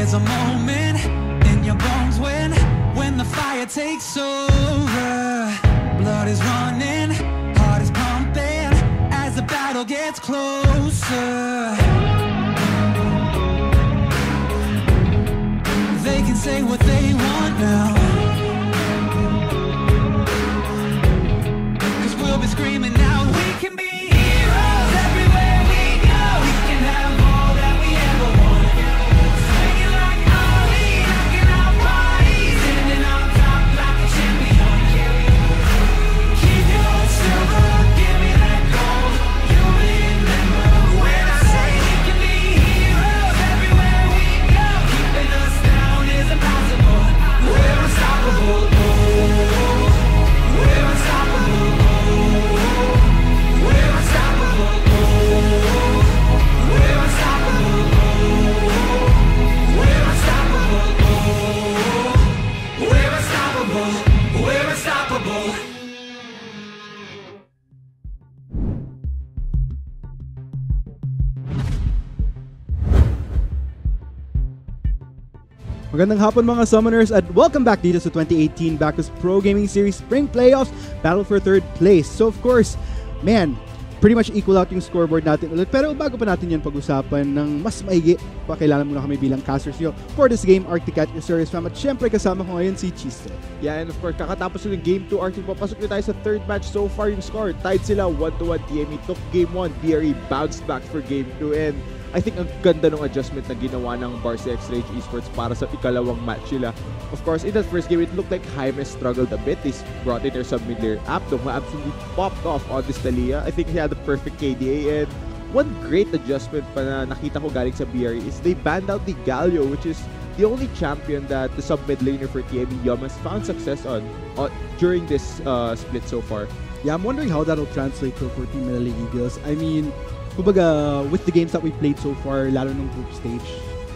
There's a moment in your bones when the fire takes over. Blood is running, heart is pumping as the battle gets closer. They can say what they want now, 'cause we'll be screaming out, we can be heroes everywhere we go. We can have all that we ever want. Swinging like Ali, knocking out bodies, standing on top like a champion. Keep your silver, give me that gold. You'll remember when I say we can be heroes everywhere we go. Keeping us down is impossible. We're unstoppable. We're unstoppable. We're unstoppable. We're unstoppable. We're unstoppable. We're unstoppable. We're unstoppable. Magandang hapon mga summoners at welcome back dito sa 2018 Backus Pro Gaming Series Spring Playoffs Battle for third place. So of course, man, pretty much equal out yung scoreboard natin ulit. Pero bago pa natin yan pag-usapan ng mas maigi, pakilala muna kami bilang casters nyo for this game, Arcticat, your serious fam. At syempre kasama ko ngayon si Chisto. Yeah, and of course, kakatapos ng Game 2 Arctic, papasok na tayo sa third match. So far yung score, tied sila 1-1. TME took Game 1, BRE bounced back for Game 2, and I think ang ganda ng adjustment na ginawa ng BRE Rage Esports para sa ikalawang match nila. Of course, in that first game, it looked like Jaime struggled a bit. They brought in their sub-mid layer Abdom, who absolutely popped off on this Talia. I think he had the perfect KDA, and one great adjustment pa na nakita ko galing sa BRE is they banned out the Galio, which is the only champion that the sub-mid laner for TME Yum has found success on during this split so far. Yeah, I'm wondering how that'll translate to for Team Manila Eagles. I mean, kumbaga, with the games that we played so far, lalo ng group stage,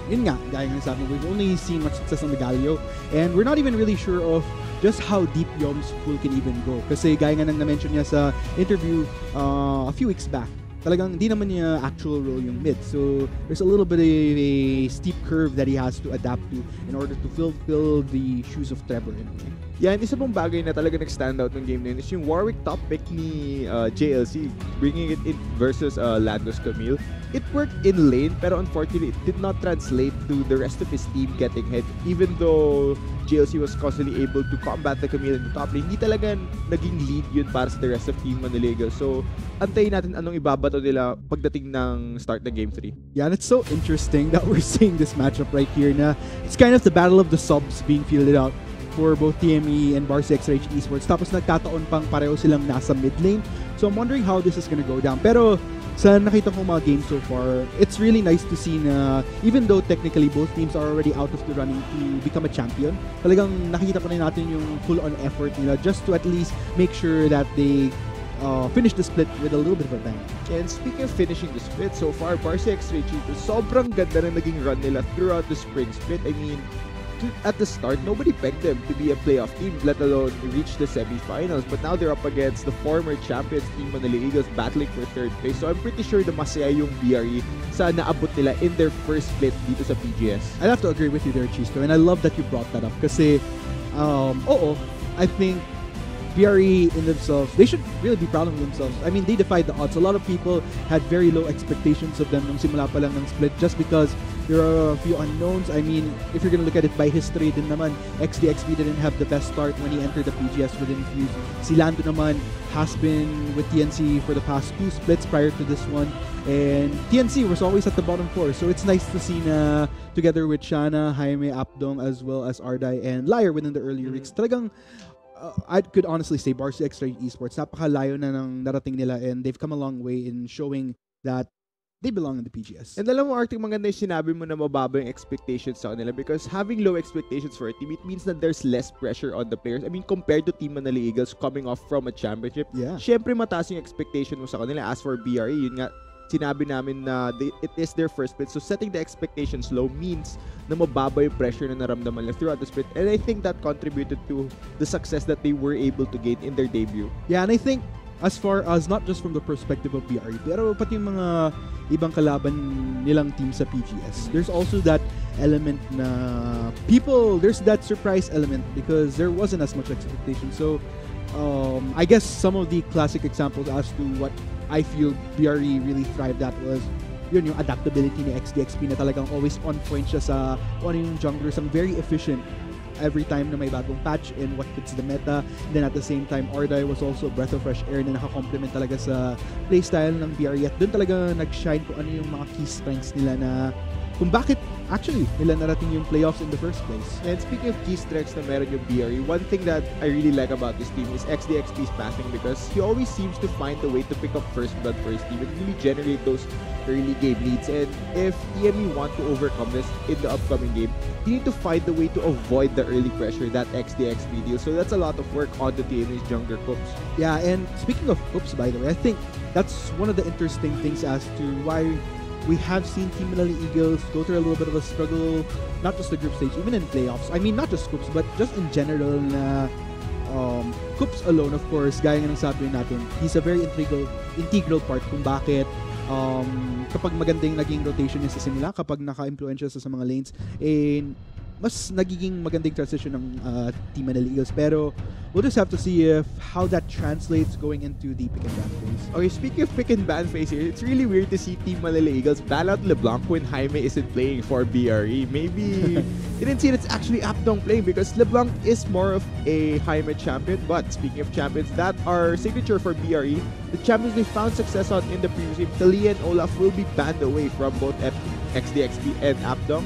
yun nga, gaya nga sabi, we've only seen much success on the Galio, and we're not even really sure of just how deep Yom's pool can even go. Kasi gaya nga nang na-mention niya sa interview a few weeks back, talagang hindi naman niya actual role yung mid. So there's a little bit of a steep curve that he has to adapt to in order to fulfill the shoes of Trevor in a way. Yeah, and isa pang bagay na talaga nag-stand out ng game na yun is yung Warwick top pick ni JLC, bringing it in versus Landos Camille. It worked in lane, pero unfortunately, it did not translate to the rest of his team getting hit. Even though JLC was constantly able to combat the Camille in the top lane, hindi talaga naging lead yun para sa the rest of Team Manila. So, antayin natin anong ibabato nila pagdating ng start ng Game 3. Yeah, and it's so interesting that we're seeing this matchup right here na it's kind of the battle of the subs being fielded out for both TME and BRE Rage Esports. Tapos nagkataon pang pareho silang nasa mid lane. So I'm wondering how this is gonna go down. Pero sa nakita ko mga games so far, it's really nice to see na even though technically both teams are already out of the running to become a champion, talagang nakikita pa rin natin yung full-on effort nila just to at least make sure that they finish the split with a little bit of a bang. And speaking of finishing the split, so far, BRE Rage Esports, sobrang ganda na naging run nila throughout the spring split. I mean, at the start, nobody pegged them to be a playoff team, let alone reach the semifinals. But now they're up against the former champions, Team Manila Eagles, battling for third place. So I'm pretty sure na masaya yung BRE sa naabot nila in their first split dito sa PGS. I'd have to agree with you there, Chisto. And I love that you brought that up. Kasi, I think BRE in themselves, they should really be proud of themselves. I mean, they defied the odds. A lot of people had very low expectations of them nung simula pa lang ng split just because there are a few unknowns. I mean, if you're gonna look at it by history din naman, XDXB didn't have the best start when he entered the PGS with Infuse. Si Lando naman has been with TNC for the past 2 splits prior to this one. And TNC was always at the bottom 4. So it's nice to see na together with Shana, Jaime, Apdom, as well as Ardai and Liar within the earlier weeks, talagang I could honestly say BRE Rage Esports, napakalayo na ng narating nila, and they've come a long way in showing that they belong in the PGS. And alam mo, Arctic, maganda yung sinabi mo na mababa yung expectations sa kanila, because having low expectations for a team, it means that there's less pressure on the players. I mean, compared to Team Manila Eagles coming off from a championship, syempre mataas yung expectation mo sa kanila. As for BRE, yun nga, sinabi namin na it is their first split. So setting the expectations low means na mababa yung pressure na naramdaman nila throughout the split. And I think that contributed to the success that they were able to gain in their debut. Yeah, and I think as far as not just from the perspective of BRE, pero pati yung mga ibang kalaban nilang team sa PGS. There's also that element na there's that surprise element because there wasn't as much expectation. So, I guess some of the classic examples as to what I feel BRE really thrived at was yung adaptability ni XDXP na talagang always on point siya sa kung ano yung junglers, ang very efficient every time na may bagong patch and what fits the meta. And then at the same time, Ardai was also a breath of fresh air na nakakomplement talaga sa playstyle ng BRE at doon talaga nag-shine kung ano yung mga key strengths nila na kung bakit actually nila narating yung playoffs in the first place. And speaking of key strengths na meron yung BRE, one thing that I really like about this team is XDXP's passing because he always seems to find a way to pick up first blood for his team and really generate those early game leads. And if TME want to overcome this in the upcoming game, you need to find a way to avoid the early pressure that XDXP deals. So that's a lot of work on the TME's jungler Coops. Yeah, and speaking of Coops, by the way, I think that's one of the interesting things as to why we have seen Team Manila Eagles go through a little bit of a struggle, not just the group stage, even in playoffs. I mean, not just Coops, but just in general na Coops alone, of course, gaya nga ng sabi natin, he's a very integral part kung bakit kapag magandang naging rotation niya sa simula, kapag naka-influensya sa mga lanes, mas nagiging magandang transition ng Team Manila Eagles. Pero we'll just have to see how that translates going into the pick and ban phase. Okay, speaking of pick and ban phase here, it's really weird to see Team Manila Eagles ban out LeBlanc when Jaime isn't playing for BRE. Maybe you didn't see it's actually Apdong playing because LeBlanc is more of a Jaime champion. But speaking of champions that are signature for BRE, the champions they found success on in the previous game, Talia and Olaf will be banned away from both XDXP and Apdong.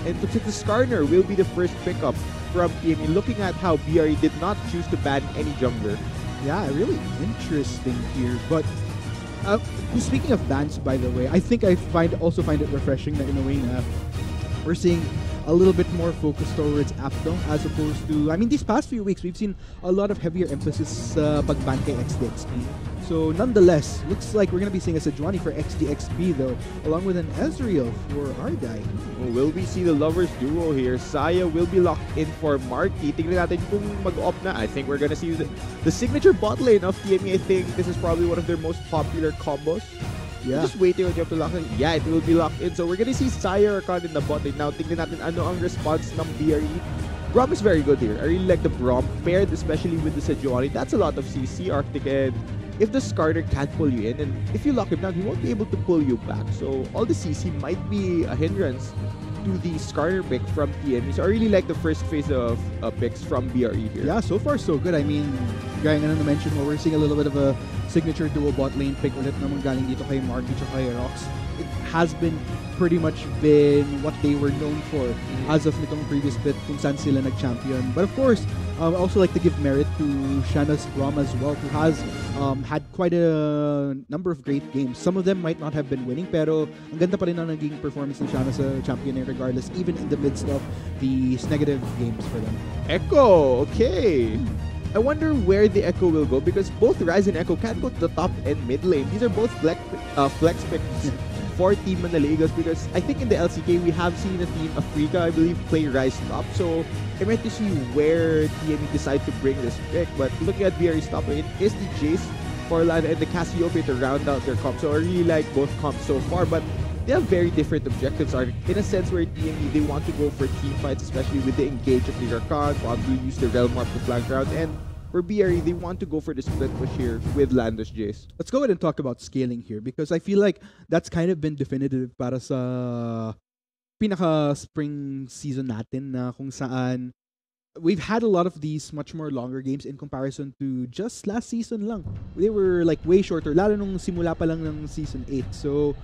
And Tuxedo Skarner will be the first pickup from TME, looking at how BRE did not choose to ban any jungler. Yeah, really interesting here. But speaking of bans, by the way, I think I also find it refreshing that in a way na we're seeing a little bit more focus towards Apdong as opposed to, I mean, these past few weeks, we've seen a lot of heavier emphasis pag-ban kay XDXP. So nonetheless, looks like we're going to be seeing a Sejuani for XDXP though, along with an Ezreal for Ardai. Will we see the lovers duo here? Saya will be locked in for Marky. Tingnan natin kung mag-op na. I think we're going to see the signature bot lane of TME. I think this is probably one of their most popular combos. Yeah. Just waiting on you to lock in. Yeah, it will be locked in. So we're going to see Saya Rakan in the bot lane. Now, tingnan natin ano ang response ng BRE. Braum is very good here. I really like the Braum paired, especially with the Sejuani. That's a lot of CC, Arctic, and if the Skarner can't pull you in, and if you lock him down, he won't be able to pull you back. So all the CC might be a hindrance to the Skarner pick from TME. So I really like the first phase of picks from BRE here. Yeah, so far so good. I mean, gaya nga na mention mo, we're seeing a little bit of a signature duo bot lane pick ulit naman galing dito kay Marky at kay Rox. It has pretty much been what they were known for as of nitong previous bit kung saan sila nag-champion. But of course, I also like to give merit to Shanna's Braum as well, who has had quite a number of great games. Some of them might not have been winning, pero ang ganda pa rin ang naging performance ni Shanna sa champion regardless, even in the midst of these negative games for them. Echo, okay. I wonder where the Echo will go because both Rise and Echo can't go to the top and mid lane. These are both flex picks for Team Manila Eagles because I think in the LCK we have seen a team Africa, I believe, play Rise top. So I'm ready to see where TME decide to bring this pick. But looking at BRE's top lane, it is the Jace, Forlan, and the Cassiopeia to round out their comp. So I really like both comps so far. But they have very different objectives. Are in a sense where TME they want to go for team fights, especially with the engage of the Rakan, probably use the Realm Warp to flank round, and for BRE, they want to go for the split push here with Landos Jace. Let's go ahead and talk about scaling here because I feel like that's kind of been definitive para sa pinaka-spring season natin na kung saan we've had a lot of these much more longer games in comparison to just last season lang. They were like way shorter, lalo nung simula pa lang ng season 8. So,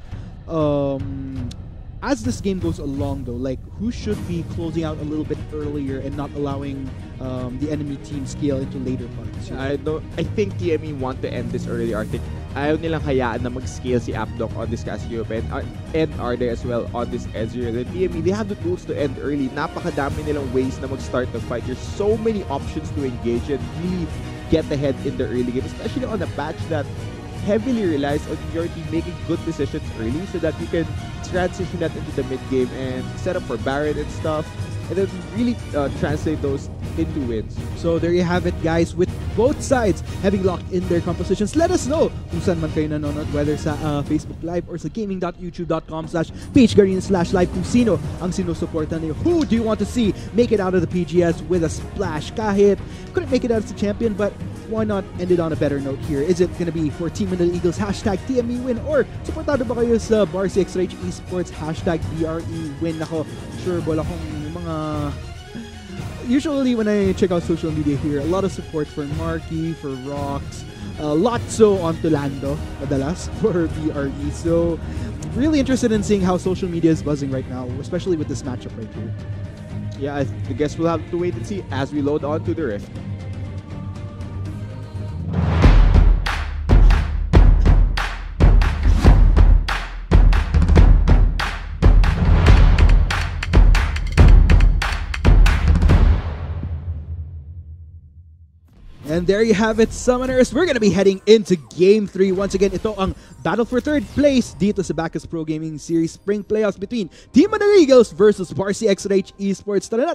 as this game goes along though, like who should be closing out a little bit earlier and not allowing the enemy team scale into later parts? I think TME want to end this early, Arctic. Ayaw nilang hayaan na mag-scale si Apdong on this Cassiopeia and Ardai as well on this Ezreal. And TME, they have the tools to end early. Napakadami nilang ways na mag-start the fight. There's so many options to engage and really get ahead in the early game, especially on a patch that heavily relies on your team making good decisions early so that you can transition that into the mid game and set up for Baron and stuff, and then really translate those into wins. So there you have it, guys. With both sides having locked in their compositions. Let us know kung saan man kayo nanonood, whether sa Facebook Live or sa gaming.youtube.com/pagegarena/live, kung sino ang sinusuportan niyo. Who do you want to see make it out of the PGS with a splash? Kahit couldn't make it out as a champion, but why not end it on a better note here? Is it gonna be for Team Manila Eagles #TME win, or supportado ba kayo sa BRE Esports #BRE win? Ako, sure bola kong mga... Usually when I check out social media here, a lot of support for Marky, for Rox, Lotso on Lando, madalas, for BRE. So, really interested in seeing how social media is buzzing right now, especially with this matchup right here. Yeah, I guess we'll have to wait and see as we load on to the Rift. And there you have it, Summoners. We're going to be heading into Game 3. Once again, ito ang battle for third place dito sa Bacchus Pro Gaming Series Spring Playoffs between Team Manila Eagles versus BRE Esports. Tara na,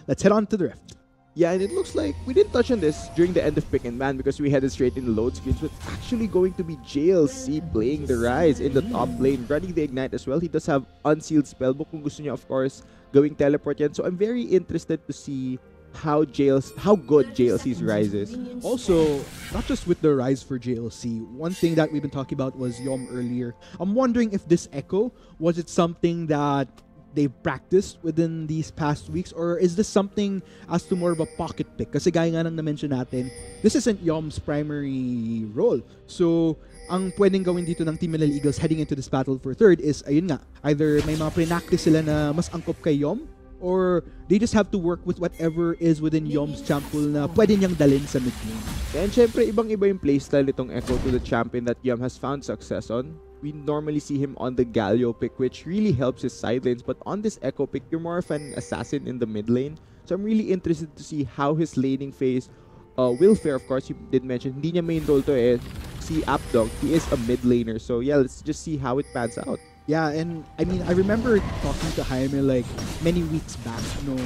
let's head on to the Rift. Yeah, and it looks like we didn't touch on this during the end of Pick and Ban because we headed straight into load screens, but actually going to be JLC playing the Rise in the top lane, running the Ignite as well. He does have Unsealed Spellbook kung gusto niya, of course, going teleport yan. So I'm very interested to see how good JLC's Rise is. Also, not just with the Rise for JLC, one thing that we've been talking about was Yom earlier. I'm wondering if this Echo, was it something that they've practiced within these past weeks, or is this something as to more of a pocket pick? Kasi gaya nga nang na-mention natin, this isn't Yom's primary role. So, ang pwedeng gawin dito ng Team Manila Eagles heading into this battle for third is, ayun nga, either may mga pre-practice sila na mas angkop kay Yom, or they just have to work with whatever is within Yom's champ pool na pwede niyang dalhin sa mid lane. And syempre, ibang-iba yung playstyle nitong Echo to the champion that Yom has found success on. We normally see him on the Galio pick, which really helps his side lanes. But on this Echo pick, you're more of an assassin in the mid lane. So I'm really interested to see how his laning phase will fare. Of course, you did mention, hindi niya main role to si Apdog. He is a mid laner. So yeah, let's just see how it pans out. Yeah, and I mean, I remember talking to Jaime like many weeks back nung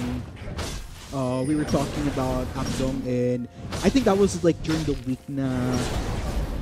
we were talking about Apdong, and I think that was like during the week na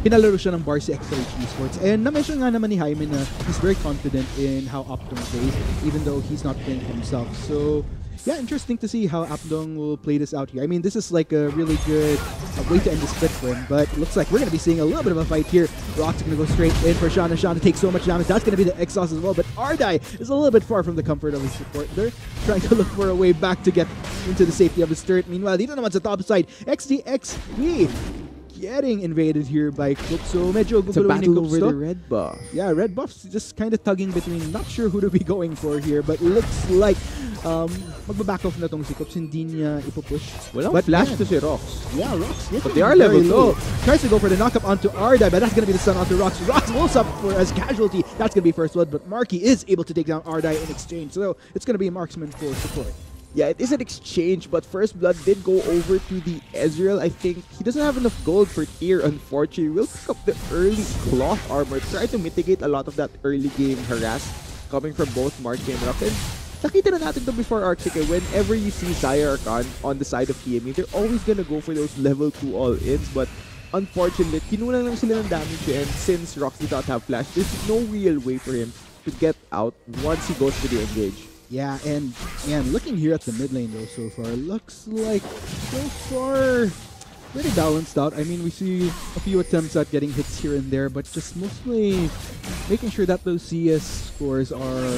pinalaro siya ng BRE Esports. And na-mention nga naman ni Jaime na he's very confident in how Apdong plays, even though he's not playing himself. So yeah, interesting to see how Apdong will play this out here. I mean, this is like a really good way to end the split for him, but it looks like we're going to be seeing a little bit of a fight here. Rock's going to go straight in for Shana. Shana takes so much damage. That's going to be the exhaust as well, but Ardai is a little bit far from the comfort of his support. They're trying to look for a way back to get into the safety of his turret. Meanwhile, dito naman sa top side, XDXP getting invaded here by Cook. So medyo It's a battle over to. the red buff. Yeah, red buff's just kind of tugging between. Not sure who to be going for here, but looks like magbaback off na tong si Cops. Hindi niya ipupush. Walang But flash man, to si Rox. yeah, Rox. But they are level low. 2. Tries to go for the knockup onto Ardai, but that's going to be the stun onto Rox. Rox will suffer for as casualty. That's going to be first blood, but Marky is able to take down Ardai in exchange. So it's going to be a marksman for support. Yeah, it is an exchange, but First Blood did go over to the Ezreal. I think he doesn't have enough gold for tier, unfortunately. We'll pick up the early cloth armor, try to mitigate a lot of that early game harass coming from both Marky and Rock. And nakita na natin to before Arctic, whenever you see Zaya Arkan on the side of TME, they're always gonna go for those level 2 all-ins, but unfortunately, kinulang lang sila ng damage, and since Rox did not have flash, there's no real way for him to get out once he goes to the engage. Yeah, and looking here at the mid lane though so far, looks like so far pretty balanced out. I mean, we see a few attempts at getting hits here and there, but just mostly making sure that those CS scores are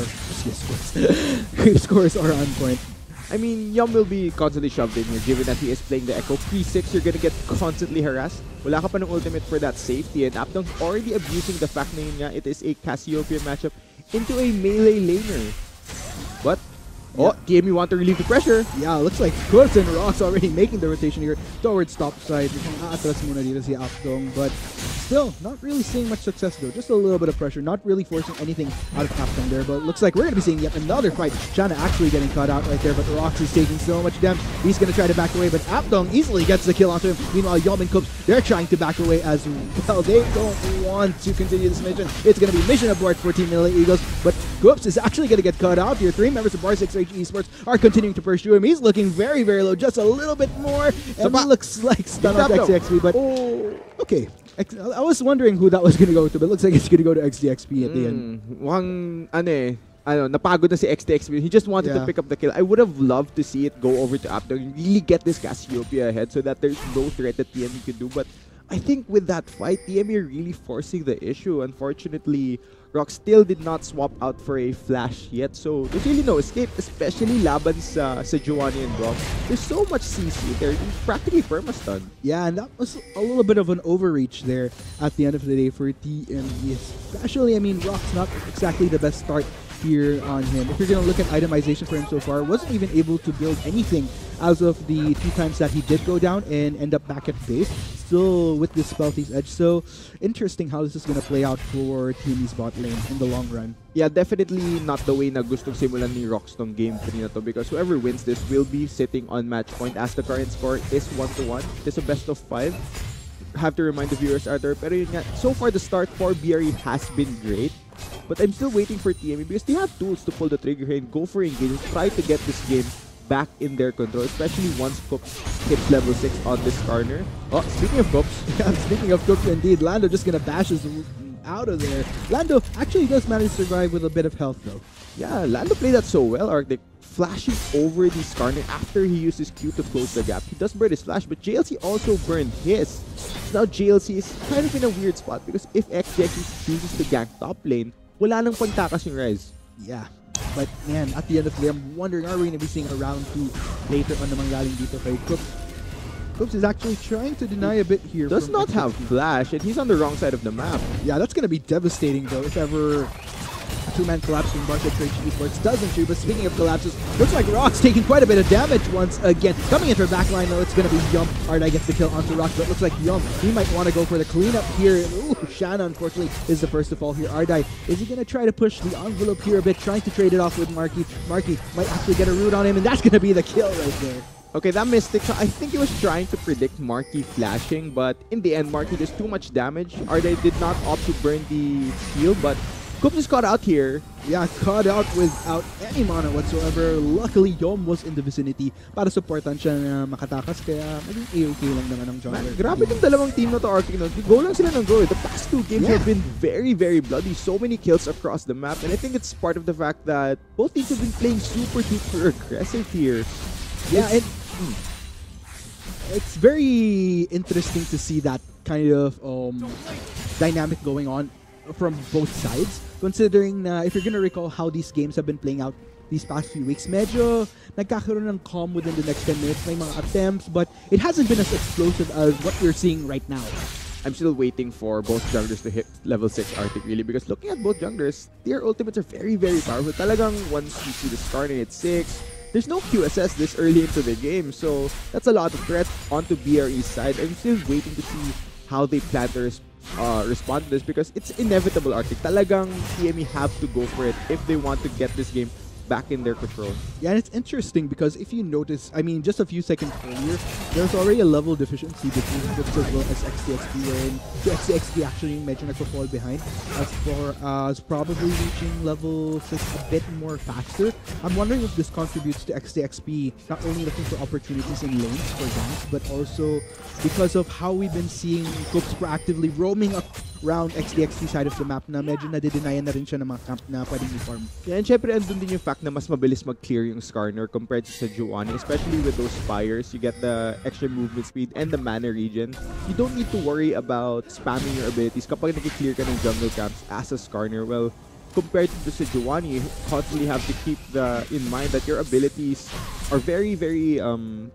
creep scores are on point. I mean, Yum will be constantly shoved in here given that he is playing the Echo. Pre-6, you're gonna get constantly harassed. Wala ka pa ng ultimate for that safety, and Apdong's already abusing the fact na yun nga, it is a Cassiopeia matchup into a melee laner. But, TME want to relieve the pressure. Yeah, looks like Kurtz and Rox already making the rotation here towards top side. Aatras muna dito si Apdong, but still, not really seeing much success though. Just a little bit of pressure, not really forcing anything out of Apdong there, but looks like we're going to be seeing yet another fight. Shana actually getting caught out right there, but Rox is taking so much damage. He's going to try to back away, but Apdong easily gets the kill onto him. Meanwhile, Yom and Kups, they're trying to back away as well. They don't want to continue this mission. It's going to be mission abort for Team Manila Eagles, but Kups is actually going to get cut out here. 3 members of BRE Rage Esports are continuing to pursue him. He's looking very, very low, just a little bit more. And he looks like stun off XDXP, but okay. I was wondering who that was going to go to, but it looks like it's going to go to XDXP at the end. Napagod na si XTXP. He just wanted to pick up the kill. I would have loved to see it go over to Apto and really get this Cassiopeia ahead so that there's no threat that TME could do. But I think with that fight, TME are really forcing the issue. Unfortunately, Rock still did not swap out for a flash yet, so there's really no escape, especially laban sa Giovanni and Rock. There's so much CC there, practically permastun. Yeah, and that was a little bit of an overreach there at the end of the day for TME. Especially, I mean, Rock's not exactly the best start here on him. If you're going to look at itemization for him so far, wasn't even able to build anything as of the 2 times that he did go down and end up back at base, still with this Spellthief's Edge. So interesting how this is going to play out for TME's bot lane in the long run. Yeah, definitely not the way na gustong simulan ni Rox tong game 3 na to, because whoever wins this will be sitting on match point as the current score is 1-1. It's a best of 5. Have to remind the viewers, Arthur, pero yun nga, so far the start for BRE has been great. But I'm still waiting for TME because they have tools to pull the trigger here and go for engagement, try to get this game back in their control, especially once Coops hits level 6 on this corner. Oh, speaking of Coops, speaking of Coops, indeed, Lando just gonna bash his out of there. Lando actually does manage to survive with a bit of health though. Yeah, Lando played that so well, Arctic. Flashing over the Skarner after he uses Q to close the gap. He does burn his flash, but JLC also burned his. So now JLC is kind of in a weird spot because if XDX chooses to gank top lane, wala nang pagtakas yung Rise. Yeah. But man, at the end of the day, I'm wondering, are we going to be seeing a round 2 later on namang galing dito kay Coops? Coops is actually trying to deny a bit here. Does not have flash, and he's on the wrong side of the map. Yeah, that's going to be devastating though if ever a 2-man collapse from Barca Rage Esports doesn't shoot. But speaking of collapses, looks like Rock's taking quite a bit of damage once again. Coming into her backline though, it's going to be Yum. Ardai gets the kill onto Rock, but it looks like Yum, he might want to go for the cleanup here. Ooh, Shanna unfortunately is the first to fall here. Ardai, is he going to try to push the envelope here a bit, trying to trade it off with Marky? Marky might actually get a root on him, and that's going to be the kill right there. Okay, that Mystic, so I think he was trying to predict Marky flashing, but in the end, Marky does too much damage. Ardai did not opt to burn the shield, but Coops is caught out here. Yeah, caught out without any mana whatsoever. Luckily, Yom was in the vicinity para supportan siya na makatakas, kaya maging AOK lang naman ang jungler. Grabe itong dalawang team na to, Arctic. Go lang sila ng go. The past 2 games have been very, very bloody. So many kills across the map, and I think it's part of the fact that both teams have been playing super duper aggressive here. Yeah, it's very interesting to see that kind of dynamic going on from both sides, considering if you're gonna recall how these games have been playing out these past few weeks, medyo nagkakaroon ng calm within the next 10 minutes, may mga attempts, but it hasn't been as explosive as what we're seeing right now. I'm still waiting for both junglers to hit level 6 Arctic, really, because looking at both junglers, their ultimates are very, very powerful. Talagang once you see the Skarner at 6, there's no QSS this early into the game, so that's a lot of threat onto BRE's side. I'm still waiting to see how they plan to respond to this, because it's inevitable, Arctic. Talagang TME have to go for it if they want to get this game back in their control. Yeah, and it's interesting because if you notice, I mean, just a few seconds earlier, there's already a level deficiency between Coops as well as XTXP, wherein XTXP actually medyo nagpo-fall behind as far as probably reaching level 6 a bit more faster. I'm wondering if this contributes to XTXP not only looking for opportunities in lanes for ganks, but also because of how we've been seeing Coops proactively roaming up around XDXP side of the map na medyo nadidenayan na rin siya ng mga camp na pwedeng i-farm. Yeah, and syempre andun din yung fact na mas mabilis mag-clear yung Skarner compared to Sejuani, especially with those fires. You get the extra movement speed and the mana regen. You don't need to worry about spamming your abilities kapag nag-clear ka ng jungle camps as a Skarner. Well, compared to Sejuani, you constantly have to keep in mind that your abilities are very, very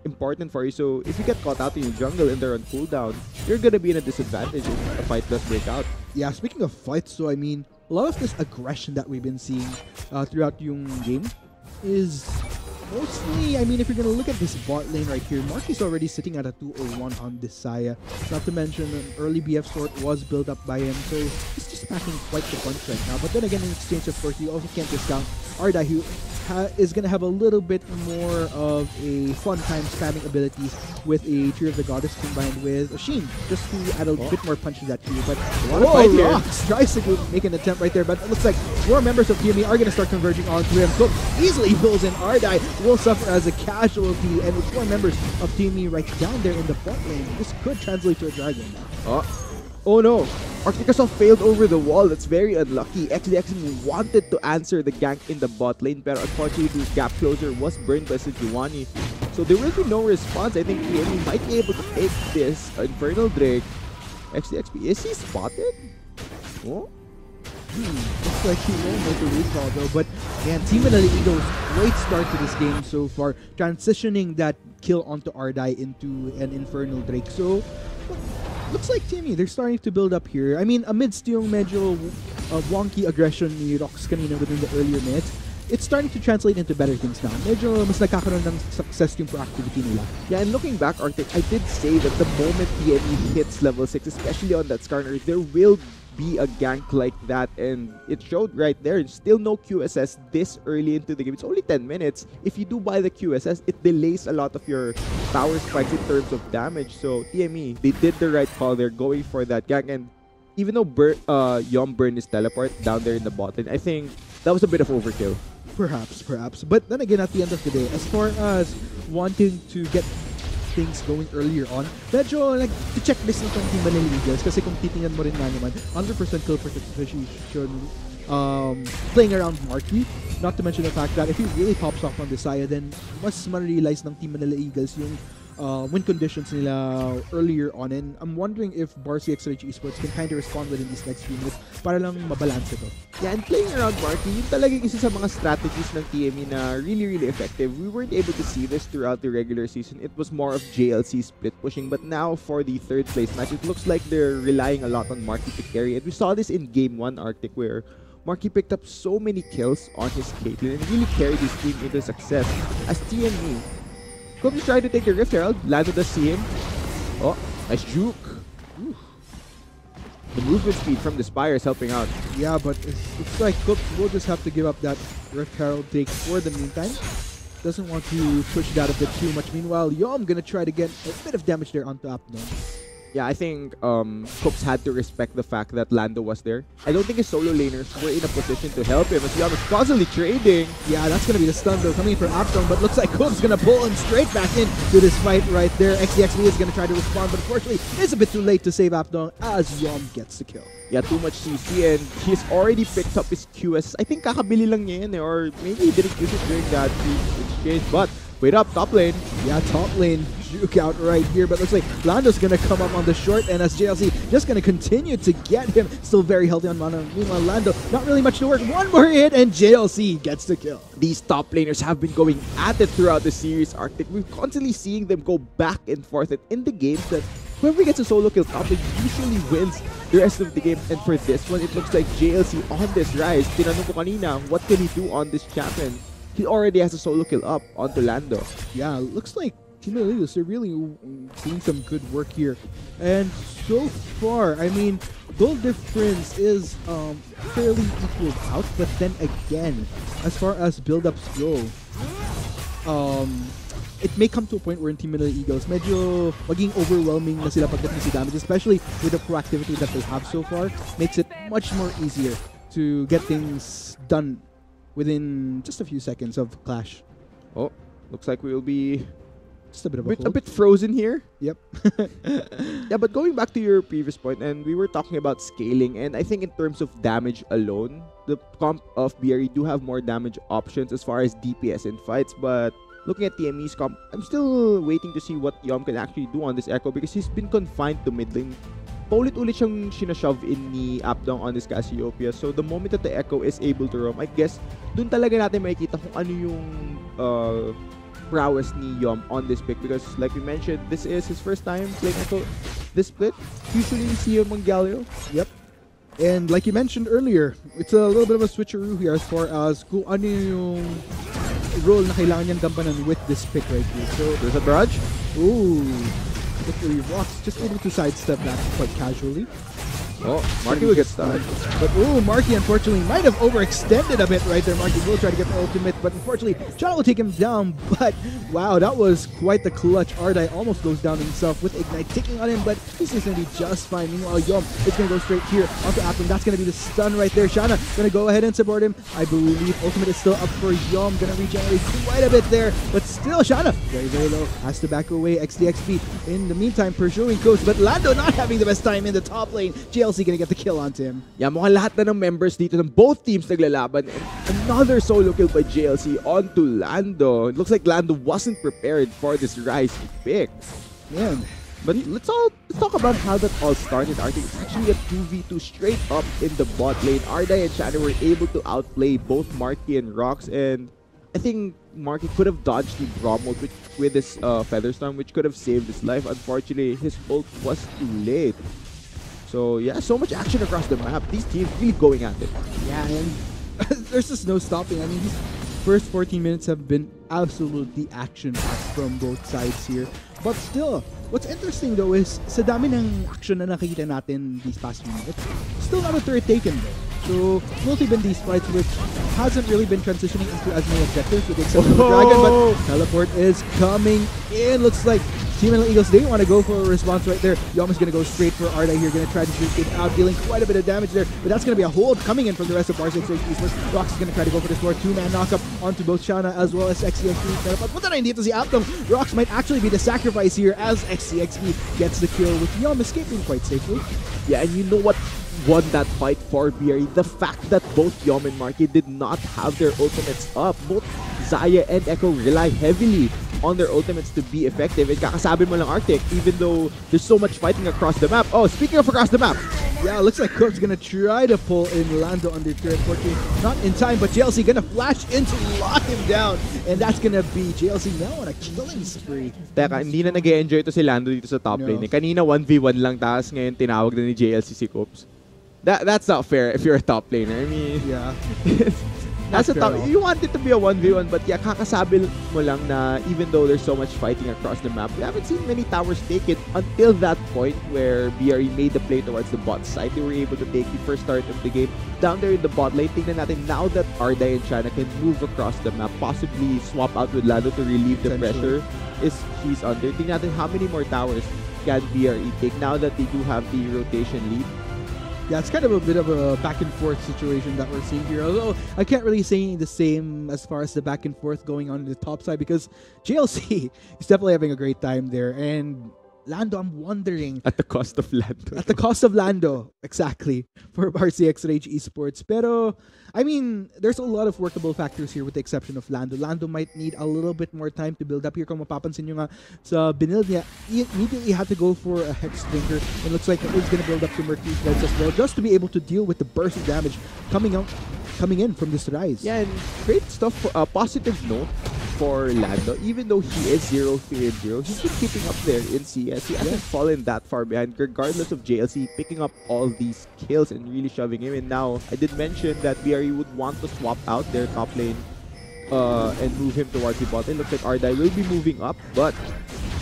important for you. So if you get caught out in your jungle and they're on cooldown, you're gonna be in a disadvantage if a fight does break out. Yeah, speaking of fights, so I mean, a lot of this aggression that we've been seeing throughout yung game is mostly, I mean, if you're gonna look at this bot lane right here, Marky's already sitting at a 201 on this Saya. Not to mention an early BF sort was built up by him, so he's just packing quite the punch right now. But then again, in exchange, of course, you also can't discount Arda, who is going to have a little bit more of a fun time spamming abilities with a Tear of the Goddess combined with a Sheen, just to add a bit more punch to that trio. But Rocks tries to make an attempt right there, but it looks like more members of TME are going to start converging onto him. Cook easily pulls in. Ardai will suffer as a casualty, and with 4 members of TME right down there in the bot lane, this could translate to a dragon. Oh no! Arcticusol failed over the wall. That's very unlucky. XDX wanted to answer the gank in the bot lane, but unfortunately the gap closer was burned by Sejuani. So there will be no response. I think TME might be able to take this Infernal Drake. XDXP, is he spotted? Oh? Looks like he won't make a recall though, but man, Team Manila Eagles, great start to this game so far, transitioning that kill onto Ardai into an Infernal Drake. So, looks like TME, they're starting to build up here. I mean, amidst yung medyo wonky aggression ni Rox kanina within the earlier minutes, it's starting to translate into better things now. Medyo mas nagkakaroon ng success yung proactivity nila. Yeah, and looking back, Arctic, I did say that the moment TME hits level 6, especially on that Skarner, there will be a gank like that, and it showed right there. Still no QSS this early into the game. It's only 10 minutes. If you do buy the QSS, it delays a lot of your power spikes in terms of damage. So TME, they did the right call. They're going for that gank, and even though Yom burned his teleport down there in the bot lane, I think that was a bit of overkill. Perhaps. But then again, at the end of the day, as far as wanting to get things going earlier on, medyo nag-checklist ng Team Manila Eagles kasi kung titingnan mo rin nga naman, 100% kill participation playing around Marky. Not to mention the fact that if he really pops off on Desaya, then mas ma-realize ng Team Manila Eagles yung win conditions nila earlier on, and I'm wondering if Barcy XRH Esports can kind of respond within these next few minutes para lang mabalance ito. Yeah, and playing around Marky, yun talagang isa sa mga strategies ng TME na really effective. We weren't able to see this throughout the regular season. It was more of JLC split pushing, but now for the third place match, it looks like they're relying a lot on Marky to carry it. We saw this in Game 1 Arctic, where Marky picked up so many kills on his Caitlyn and really carried his team into success. As TME, Cook is trying to take the Rift Herald. Lando does see him. Oh, nice juke. Ooh. The movement speed from the Spire is helping out. Yeah, but it's like Cook will just have to give up that Rift Herald take for the meantime. Doesn't want to push that a bit too much. Meanwhile, Yom gonna try to get a bit of damage there on top though. Yeah, I think Cooks had to respect the fact that Lando was there. I don't think his solo laners were in a position to help him as Yom is constantly trading. Yeah, that's going to be the stun though coming from Aptong, but looks like Cooks going to pull him straight back into this fight right there. XDXV is going to try to respond, but unfortunately it's a bit too late to save Aptong as Yom gets the kill. Yeah, too much CC, and he's already picked up his QS. I think kakabili lang niya yun, or maybe he didn't use it during that exchange, but wait up, top lane. Yeah, top lane juke out right here, but looks like Lando's gonna come up on the short, and as JLC just gonna continue to get him. Still very healthy on mana. Meanwhile, Lando, not really much to work. One more hit, and JLC gets the kill. These top laners have been going at it throughout the series, Arctic. We're constantly seeing them go back and forth, and in the games that whoever gets a solo kill top lane usually wins the rest of the game. And for this one, it looks like JLC on this rise. Tinanong ko kanina, what can he do on this champion? He already has a solo kill up onto Lando. Yeah, looks like Team Elite, they're really doing some good work here. And so far, I mean, goal difference is fairly equaled out, but then again, as far as build-ups go, it may come to a point where in Team Manila Eagles, medyo maging overwhelming na sila pagdating sa damage, especially with the proactivity that they have so far, makes it much more easier to get things done within just a few seconds of clash. Oh, looks like we'll be just a bit of a bit frozen here. Yep. Yeah, but going back to your previous point, and we were talking about scaling, and I think in terms of damage alone, the comp of BRE do have more damage options as far as DPS in fights, but looking at TME's comp, I'm still waiting to see what Yom can actually do on this Echo because he's been confined to mid lane. Paulit-ulit siyang sinashove in ni Apdong on this Cassiopeia. So the moment that the Echo is able to roam, I guess, dun talaga natin makikita kung ano yung prowess ni Yom on this pick. Because like we mentioned, this is his first time playing Echo this split. Usually we see him on Galio. Yep. And like you mentioned earlier, it's a little bit of a switcheroo here as far as kung ano yung role na kailangan niyang gampanan with this pick right here. So there's a barrage. Ooh. Literally Rox just able to sidestep that quite casually. Oh, Marky will get stunned. But ooh, Marky unfortunately might have overextended a bit right there. Marky will try to get the ultimate, but unfortunately, Shadow will take him down. But wow, that was quite the clutch. Ardai almost goes down himself with Ignite ticking on him, but he's going to be just fine. Meanwhile, Yom is going to go straight here onto Atlam. That's going to be the stun right there. Shanna going to go ahead and support him. I believe ultimate is still up for Yom. Going to regenerate quite a bit there, but still Shanna very, very low. Has to back away. XDXP in the meantime pursuing Coast, but Lando not having the best time in the top lane. GLC gonna get the kill onto him. Yeah, mukhang lahat na ng members dito ng both teams naglalaban. And another solo kill by JLC onto Lando. It looks like Lando wasn't prepared for this Rise pick. Man. But let's talk about how that all started, Arctic. It's actually a 2v2 straight up in the bot lane. Ardai and Shanna were able to outplay both Marky and Rox, and I think Marky could have dodged the Brommel with his Featherstorm, which could have saved his life. Unfortunately, his ult was too late. So yeah, so much action across the map. These teams really going at it. Yeah, and there's just no stopping. I mean, these first 14 minutes have been absolutely action-packed from both sides here. But still, what's interesting though is sa dami ng action na nakikita natin these past few minutes, still not a third taken though. So, mostly been these fights which hasn't really been transitioning into as many objectives with the exception of the Dragon, but Teleport is coming in. Looks like Team Eagles, they want to go for a response right there. Yom is going to go straight for Arda here, going to try to shoot it out, dealing quite a bit of damage there, but that's going to be a hold coming in from the rest of Barca Esports. Rox is going to try to go for the sword, two-man knockup onto both Shanna as well as XCXP. But punta na dito si Aptom. Rox might actually be the sacrifice here as XCXP gets the kill with Yom escaping quite safely. Yeah, and you know what won that fight for BRE? The fact that both Yom and Marky did not have their ultimates up. Both Zaya and Echo rely heavily on their ultimates to be effective. And kakasabi mo lang, Arctic, even though there's so much fighting across the map. Oh, speaking of across the map. Yeah, looks like Cook's gonna try to pull in Lando under turret. Fortunately, not in time, but JLC gonna flash in to lock him down. And that's gonna be JLC now on a killing spree. Teka, hindi na nag-enjoy to si Lando dito sa top lane. Kanina 1v1 lang, tapos ngayon tinawag na ni JLC si Coops. That's not fair if you're a top laner. I mean, yeah. That's a top, you want it to be a 1v1, but yeah, kakasabi mo lang na even though there's so much fighting across the map, we haven't seen many towers take it until that point where BRE made the play towards the bot side. They were able to take the first start of the game down there in the bot lane. Tingnan natin now that Ardai and Shanna can move across the map, possibly swap out with Lando to relieve the pressure he's under. Tingnan natin how many more towers can BRE take now that they do have the rotation lead. Yeah, it's kind of a bit of a back and forth situation that we're seeing here. Although I can't really say the same as far as the back and forth going on the top side because JLC is definitely having a great time there. And Lando, I'm wondering... At the cost of Lando. At the cost of Lando, exactly, for RCX Rage Esports. Pero, I mean, there's a lot of workable factors here with the exception of Lando. Lando might need a little bit more time to build up here. Kung mapapansin nyo nga sa build niya, he immediately had to go for a Hex Drinker. And looks like it's going to build up to Mercury Floods as well, just to be able to deal with the burst of damage coming in from this Rise. Yeah, and great stuff. Positive note for Lando, even though he is 0-3-0, he's been keeping up there in CS. He hasn't fallen that far behind, regardless of JLC picking up all these kills and really shoving him. And now, I did mention that BRE would want to swap out their top lane and move him towards the bot lane. Looks like Ardai will be moving up, but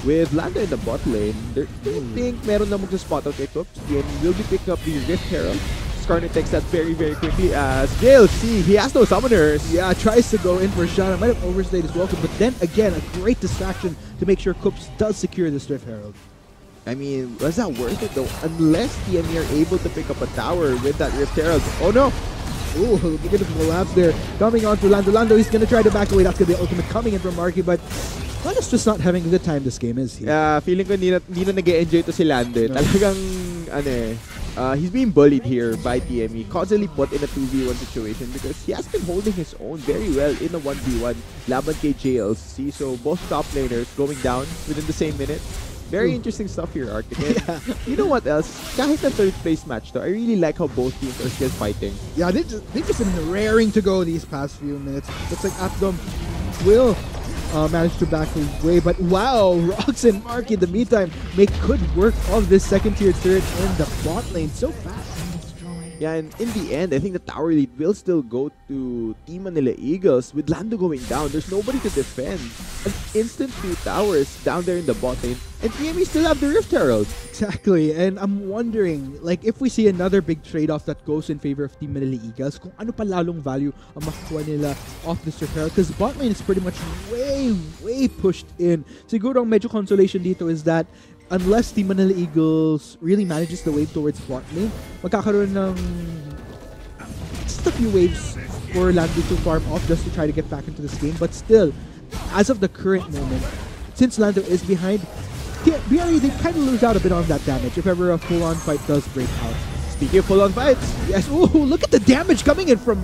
with Lando in the bot lane, do you think meron na mag-spot out kay Coops? TME will be picking up the Rift Herald. Skarner takes that very, very quickly as JLC, he has no summoners. Yeah, tries to go in for Shanna. Might have overstayed his welcome, but then again, a great distraction to make sure Coops does secure the Rift Herald. I mean, was that worth it though? Unless TME are able to pick up a tower with that Rift Herald. Oh no! Ooh, big of collapse there. Coming on to Lando. Lando, he's going to try to back away. That's going to be ultimate coming in from Marky, but Lando's just not having a good time this game, is he? Yeah, feeling ko hindi na nag-enjoy to si Lando. No. Talagang, he's being bullied here by TME. Constantly put in a 2v1 situation because he has been holding his own very well in a 1v1 laban kay JLC. So both top laners going down within the same minute. Very interesting stuff here, Arctic. Yeah. You know what else? Kahit na third place match to, I really like how both teams are still fighting. Yeah, they've just been raring to go these past few minutes. Looks like Aptom will manage to back away, but wow, Rox and Mark in the meantime make good work of this second tier turret in the bot lane so fast. Yeah, and in the end, I think the tower lead will still go to Team Manila Eagles with Lando going down. There's nobody to defend. An instant 2 towers down there in the bot lane, and TME still have the Rift Herald. Exactly, and I'm wondering, like, if we see another big trade-off that goes in favor of Team Manila Eagles, kung ano pa lalong value ang makukuha nila off this Rift Herald, because bot lane is pretty much way pushed in. Siguro ang medyo consolation dito is that unless Team Manila Eagles really manages the wave towards bot lane, magkakaroon ng just a few waves for Lando to farm off just to try to get back into this game. But still, as of the current moment, since Lando is behind, BRE, they kind of lose out a bit on that damage if ever a full-on fight does break out. Speaking of full-on fights, Yes, ooh, look at the damage coming in from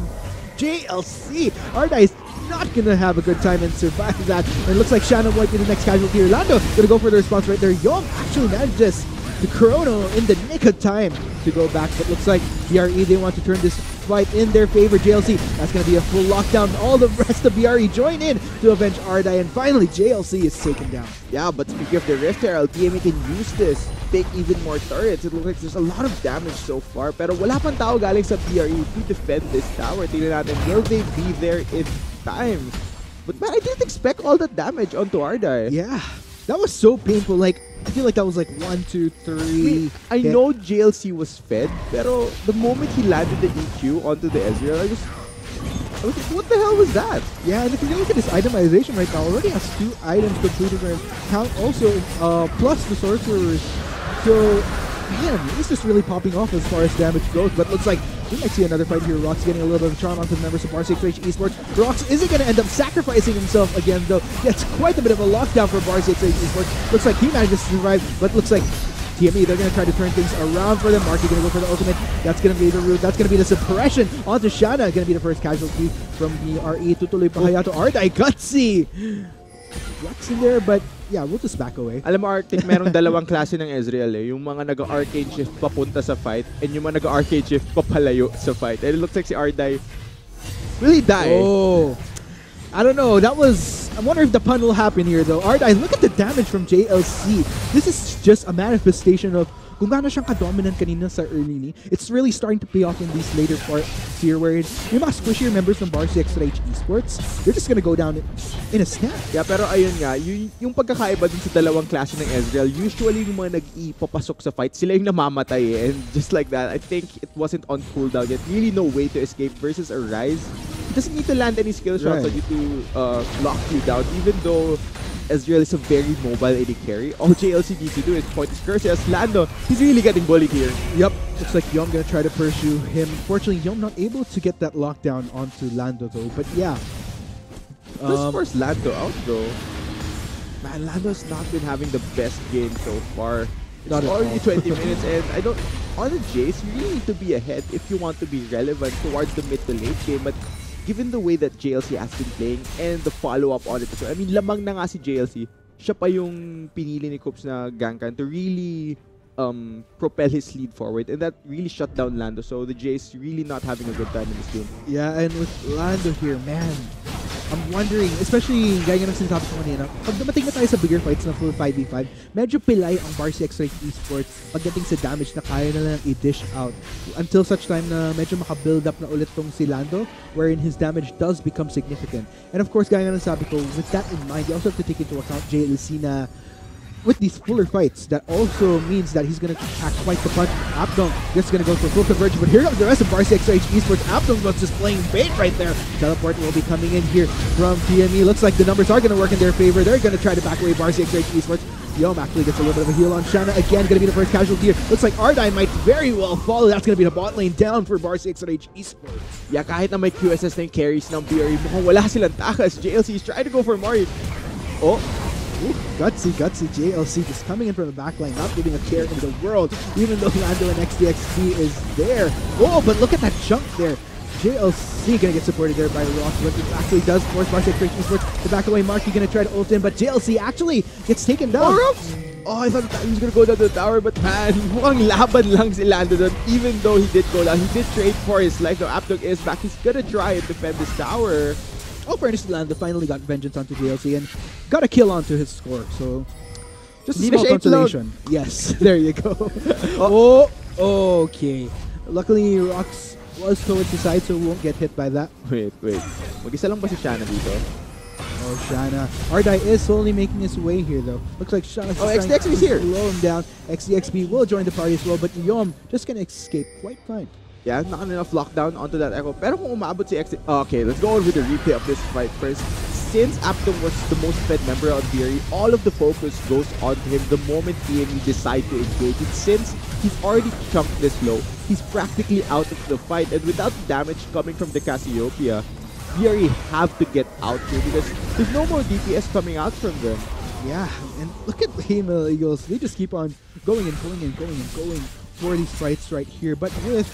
JLC. Ardai is not gonna have a good time and survive that. And it looks like Shannon might be the next casualty here. Lando gonna go for the response right there. Yom actually manages the Chrono in the nick of time to go back, but looks like BRE, they want to turn this fight in their favor. JLC, that's gonna be a full lockdown. All the rest of BRE join in to avenge Ardai, and finally JLC is taken down. yeah, but speaking of the Rift Herald, TME can use this, take even more turrets. It looks like there's a lot of damage so far, pero wala pang tao galing sa BRE to defend this tower. Tingnan natin, will they be there in time? But man, I didn't expect all that damage onto Ardai. Yeah, that was so painful. Like, I feel like that was like 1, 2, 3. I know JLC was fed, pero the moment he landed the EQ onto the Ezreal, I was like, what the hell was that? Yeah, and if you look at his itemization right now, already has 2 items completed for him. Count also plus the sorcerers. So, man, he's just really popping off as far as damage goes. But looks like we might see another fight here. Rox getting a little bit of charm onto the members of Barca Esports. Rox isn't going to end up sacrificing himself again, though. Gets quite a bit of a lockdown for Barca Esports. Looks like he manages to survive, but looks like TME, they're going to try to turn things around for them. Marky going to go for the ultimate. That's going to be the root. That's going to be the suppression onto Shanna. Going to be the first casualty from BRE. Tutuloy pa kaya to Ardai. Gutsy! Rox in there, but yeah, we'll just back away. Alam mo, Arctic, merong dalawang klase ng Ezreal eh. Yung mga nag-arcade shift papunta sa fight and yung mga nag-arcade shift papalayo sa fight. And it looks like si Ardai will he die? Oh, I don't know. That was... I wonder if the pun will happen here, though. Ardai, look at the damage from JLC. This is just a manifestation of kung gaano siyang ka-dominant kanina sa early ni. It's really starting to pay off in these later parts here where yung mga squishier members ng Barca Esports, they're just gonna go down in a snap. Yeah, pero ayun nga, yung pagkakaiba dun sa dalawang klase ng Ezreal, usually yung mga nag-ipapasok sa fight, sila yung namamatay eh. And just like that, I think it wasn't on cooldown yet. Really no way to escape versus a Rise. He doesn't need to land any skill shots on you to lock you down, even though Ezreal is a very mobile AD carry. All JLC needs to do is point his cursor as Lando. He's really getting bullied here. Yep, looks like Yom gonna try to pursue him. Fortunately, Yom not able to get that lockdown onto Lando though, but yeah. Let's force Lando out though. Man, Lando's not been having the best game so far. It's Not at already all. 20 minutes and I don't... On the Jace, you really need to be ahead if you want to be relevant towards the mid to late game, but given the way that JLC has been playing and the follow-up on it, so I mean, lamang na nga si JLC, siya pa yung pinili ni Coops na gankan to really propel his lead forward, and that really shut down Lando. So the Jace really not having a good time in this game. Yeah, and with Lando here, man, I'm wondering, especially gaya ng sinasabi ko kanina, pag dumating na tayo sa bigger fights na full 5v5, medyo pilay ang Barca Esports pagdating sa damage na kaya na lang i-dish out. Until such time na medyo makabuild up na ulit tong si Lando, wherein his damage does become significant. And of course, gaya ng sabi ko, with that in mind, you also have to take into account JLC na with these fuller fights, that also means that he's going to pack quite the punch. Apdong just going to go for full conversion, but here comes the rest of Barca Esports. Apdong was just playing bait right there. Teleport will be coming in here from TME. Looks like the numbers are going to work in their favor. They're going to try to back away Barca Esports. Yom actually gets a little bit of a heal on Shanna. Again, going to be the first casualty here. Looks like Ardai might very well follow. That's going to be the bot lane down for Barca Esports. Yeah, kahit na may QSS na yung carries ng BRE, mukhang wala silang takas. JLC is trying to go for Mari. Oh, Ooh, gutsy JLC just coming in from the backline, not giving a care in the world, even though Lando and XDXT is there. Oh, but look at that jump there. JLC gonna get supported there by Ross, but it actually does force Barca Esports to back away. Marky gonna try to ult in, but JLC actually gets taken down. Oh, I thought he was gonna go down to the tower, but man, mukhang laban lang si Lando doon. Even though he did go down, he did trade for his life. Now Apdog is back. He's gonna try and defend this tower. Oh, fairness, Lando finally got vengeance onto JLC and got a kill onto his score. So, just a Hindi na small siya consolation. Yes, there you go. Oh, okay. Luckily, Rox was towards the side, so we won't get hit by that. Wait. Mag-isa lang ba si Shanna dito? Oh, Shanna. Ardai is slowly making his way here, though. Looks like Shanna's just trying XDXB is here. to slow him down. XDXB will join the party as well, but Yom just gonna escape quite fine. Yeah, not enough lockdown onto that Echo. Pero kung umabot si XD... Okay, let's go over with the replay of this fight first. Since Aptum was the most fed member of BRE, all of the focus goes on him the moment TME decide to engage. And since he's already chunked this low, he's practically out of the fight. And without damage coming from the Cassiopeia, BRE have to get out here because there's no more DPS coming out from them. Yeah, and look at the Female Eagles. They just keep on going and going for these fights right here, but with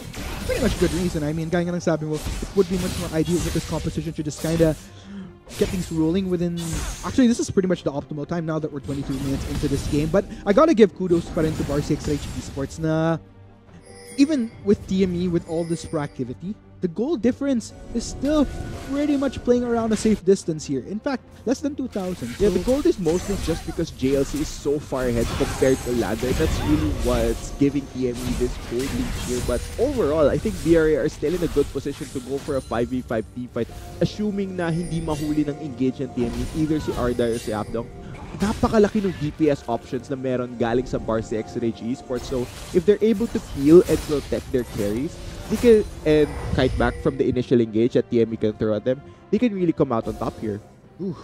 pretty much good reason. I mean, gaya nga ng sabi mo, it would be much more ideal with this composition to just kind of get things rolling within... Actually, this is pretty much the optimal time now that we're 22 minutes into this game, but I gotta give kudos pa rin to BRE Esports na even with TME, with all this proactivity, the goal difference is still pretty much playing around a safe distance here. In fact, less than 2,000. Yeah, the goal is mostly just because JLC is so far ahead compared to Lando. And that's really what's giving TME this gold lead here. But overall, I think BRE are still in a good position to go for a 5v5 team fight, assuming na hindi mahuli ng engage ng TME, either si Ardai or si Apdong. Napakalaki ng DPS options na meron galing sa BRE Esports. So, if they're able to heal and protect their carries, they can, and kite back from the initial engage that TME can throw at them, they can really come out on top here. Ooh.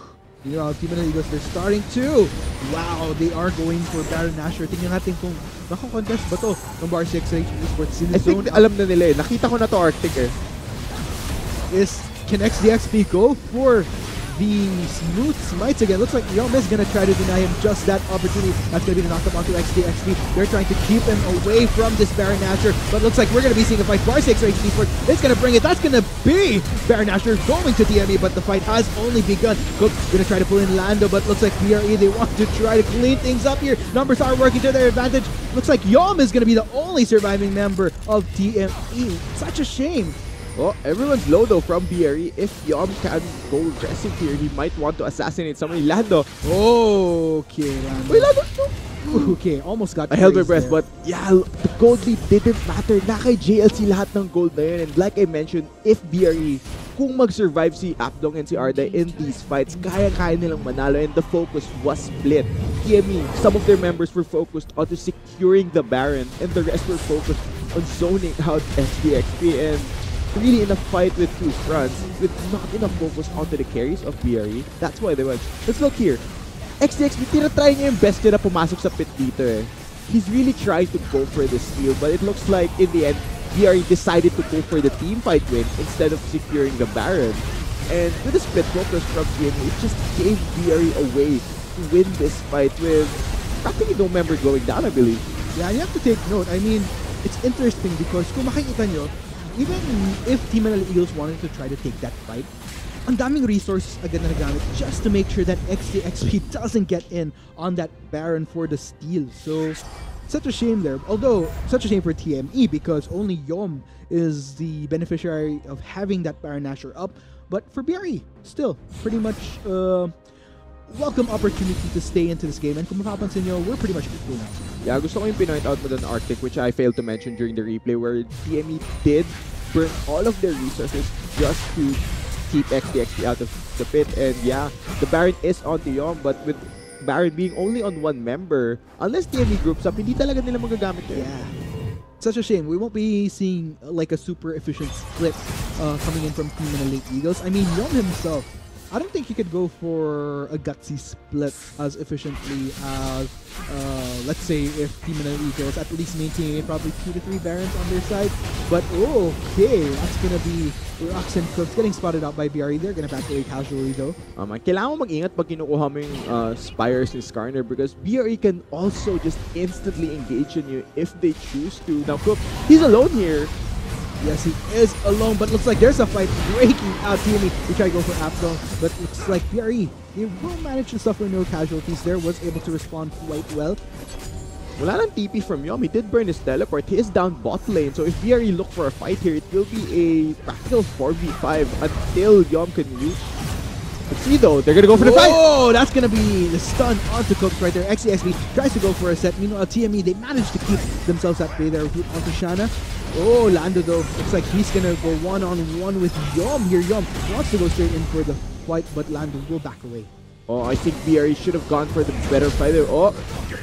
You know, Team Eagles, they're starting to. Wow, they are going for Baron Nashor. Tingnan natin kung nakakontest ba to ng BRE Esports. I think alam na nila eh. Nakita ko na to Arctic eh. Can XDXP go for the smooth smites again? Looks like Yom is going to try to deny him just that opportunity. That's going to be the knockup onto XDXP. They're trying to keep him away from this Baron Nashor, but looks like we're going to be seeing a fight. BRE Esports, it's going to bring it. That's going to be Baron Nashor going to TME, but the fight has only begun. Cook going to try to pull in Lando, but looks like BRE, they want to try to clean things up here. Numbers are working to their advantage. Looks like Yom is going to be the only surviving member of TME. Such a shame. Oh, everyone's low though from BRE. If Yom can go aggressive here, he might want to assassinate somebody. Lando. Okay, Lando. Wait, Lando. Okay, almost got I held my praised breath, there. but yeah, the gold lead didn't matter. Na kay JLC lahat ng gold na yun. And like I mentioned, if BRE, kung mag-survive si Apdong and si Ardai in these fights, kaya-kaya nilang manalo and the focus was split. TME, some of their members were focused on securing the Baron and the rest were focused on zoning out SDXP and really in a fight with two fronts with not enough focus onto the carries of BRE. That's why they won. Let's look here. XDXP, tinatry niya yung best na pumasok sa pit dito eh. He's really trying to go for the steal, but it looks like in the end, BRE decided to go for the team fight win instead of securing the Baron. And with the split focus from TME, it just gave BRE a way to win this fight with practically no member going down, I believe. Yeah, you have to take note. I mean, it's interesting because kung makikita nyo, even if Team Eagles wanted to try to take that fight, ang daming resources agad na nagamit just to make sure that XDXP doesn't get in on that Baron for the steal. So, such a shame there. Although, such a shame for TME because only Yom is the beneficiary of having that Baron Nashor up. But for BRE, still, pretty much welcome opportunity to stay into this game. And kung mapapansin nyo, we're pretty much equal now. Yeah, gusto ko yung pinoint out mo doon Arctic, which I failed to mention during the replay, where TME did burn all of their resources just to keep XDXP out of the pit. And yeah, the Baron is on to Yom, but with Baron being only on one member, unless TME groups up, hindi talaga nila magagamit yun. Yeah. Such a shame. We won't be seeing like a super efficient split coming in from Team Eagles. I mean, Yom himself, I don't think he could go for a gutsy split as efficiently as, let's say, if Team Eagles at least maintaining probably 2 to 3 Barons on their side. But okay, that's gonna be Rox and Cooks getting spotted out by BRE. They're gonna back away casually though. Kailangan mo mag-ingat pag kinukuha mo yung Spires ni Skarner because BRE can also just instantly engage on you if they choose to. Now Cook, he's alone here. Yes, he is alone, but looks like there's a fight breaking out. TME, they try to go for Apdong, but looks like BRE, they will manage to suffer no casualties there, was able to respond quite well. Wala nang TP from Yom. He did burn his teleport. He is down bot lane. So if BRE look for a fight here, it will be a practical 4v5 until Yom can use. Let's see though, they're gonna go for the fight! Oh, that's gonna be the stun onto Cooks right there. XDXB tries to go for a set. Meanwhile, TME, they managed to keep themselves at bay there onto Shanna. Oh, Lando though, looks like he's gonna go one-on-one with Yom here. Yom wants to go straight in for the fight, but Lando will back away. Oh, I think BRE should have gone for the better fight there. Oh,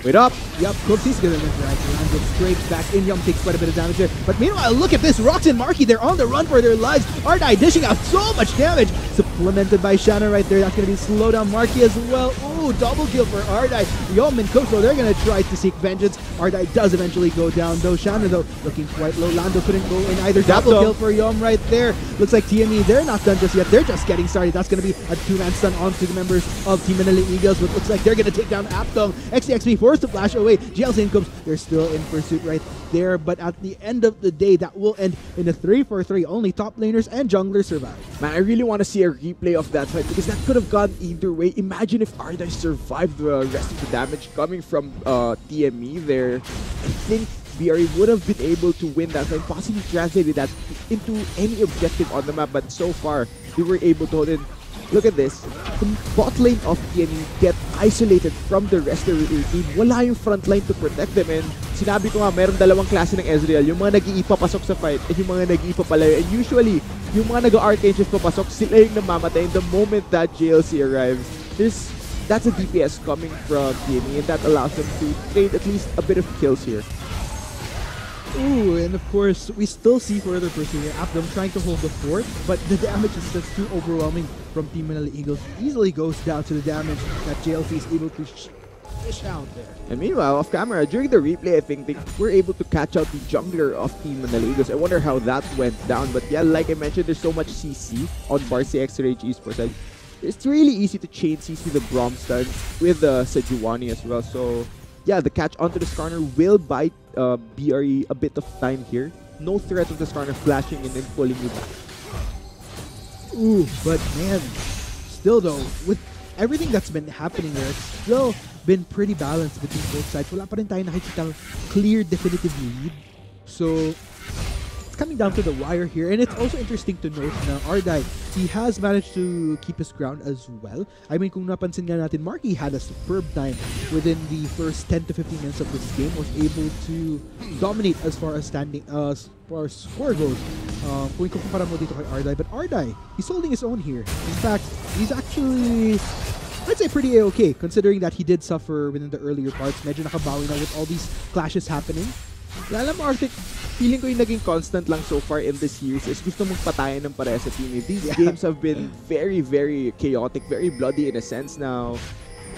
wait up. Yep, Cooks, he's gonna interact. Lando straight back in. Yum takes quite a bit of damage there. But meanwhile, look at this. Rox and Marky, they're on the run for their lives. Ardai dishing out so much damage. Supplemented by Shanna right there. That's gonna be slow down Marky as well. Ooh, double kill for Ardai. Yum and Cooks, though, they're gonna try to seek vengeance. Ardai does eventually go down though. Shanna though, looking quite low. Lando couldn't go in either. Double kill for Yum right there. Looks like TME, they're not done just yet. They're just getting started. That's gonna be a two-man stun onto the members of Team Manila Eagles, but looks like they're gonna take down Aptong. XTXP forced to flash away. GLC and Cooks, they're still in pursuit right there, but at the end of the day, that will end in a 3-4-3. Only top laners and junglers survive. Man, I really want to see a replay of that fight because that could have gone either way. Imagine if Ardai survived the rest of the damage coming from TME there. I think BRE would have been able to win that fight, possibly translated that into any objective on the map, but so far, they were able to hold in. Look at this. The bot lane of TME get isolated from the rest of the team. Wala yung front line to protect them. And sinabi ko nga, meron dalawang klase ng Ezreal. Yung mga nag-iipa pasok sa fight at yung mga nag-iipa palayo. And usually, yung mga nag-archangels papasok, sila yung namamatay. And the moment that JLC arrives, that's a DPS coming from TME. And that allows them to trade at least a bit of kills here. Ooh, and of course, we still see further pursuit here. Aptom trying to hold the fort, but the damage is just too overwhelming from Team Manila Eagles. Easily goes down to the damage that JLC is able to dish out there. And meanwhile, off camera, during the replay, I think they were able to catch out the jungler of Team Manila Eagles. I wonder how that went down. But yeah, like I mentioned, there's so much CC on BRE X-Rage Esports. It's really easy to chain CC the Braum stun with Sejuani as well. So yeah, the catch onto the Skarner will buy BRE a bit of time here. No threat of the Skarner flashing in and pulling you back. Ooh, but man, still though, with everything that's been happening there, it's still been pretty balanced between both sides. Wala pa rin tayo nakikita clear, definitive lead. So it's coming down to the wire here. And it's also interesting to note na Ardai, he has managed to keep his ground as well. I mean, kung napansin nga natin, Marky had a superb time within the first 10 to 15 minutes of this game, was able to dominate as far as standing, as far as score goes. Kung ikukumpara mo dito kay Ardai, but Ardai, he's holding his own here. In fact, he's actually, I'd say, pretty okay, considering that he did suffer within the earlier parts. Medyo nakabawi na with all these clashes happening. Alam mo, Arctic, feeling ko yung naging constant lang so far in this series is gusto mong patayan ng pareha sa team. These games have been very, very chaotic, very bloody in a sense now.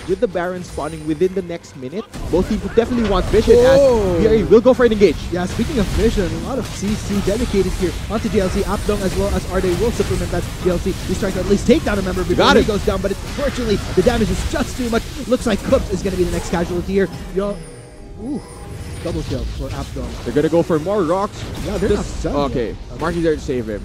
With the Baron spawning within the next minute, both teams would definitely want Vision as BRE will go for an engage. Yeah, speaking of Vision, a lot of CC dedicated here onto GLC. Apdong as well as Ardai will supplement that GLC. He's trying to at least take down a member before he goes down, but unfortunately, the damage is just too much. Looks like Cooks is going to be the next casualty here. Ooh. Double kill for Apdong. They're gonna go for more rocks. Yeah, they're not done okay, yet. Marky's there to save him.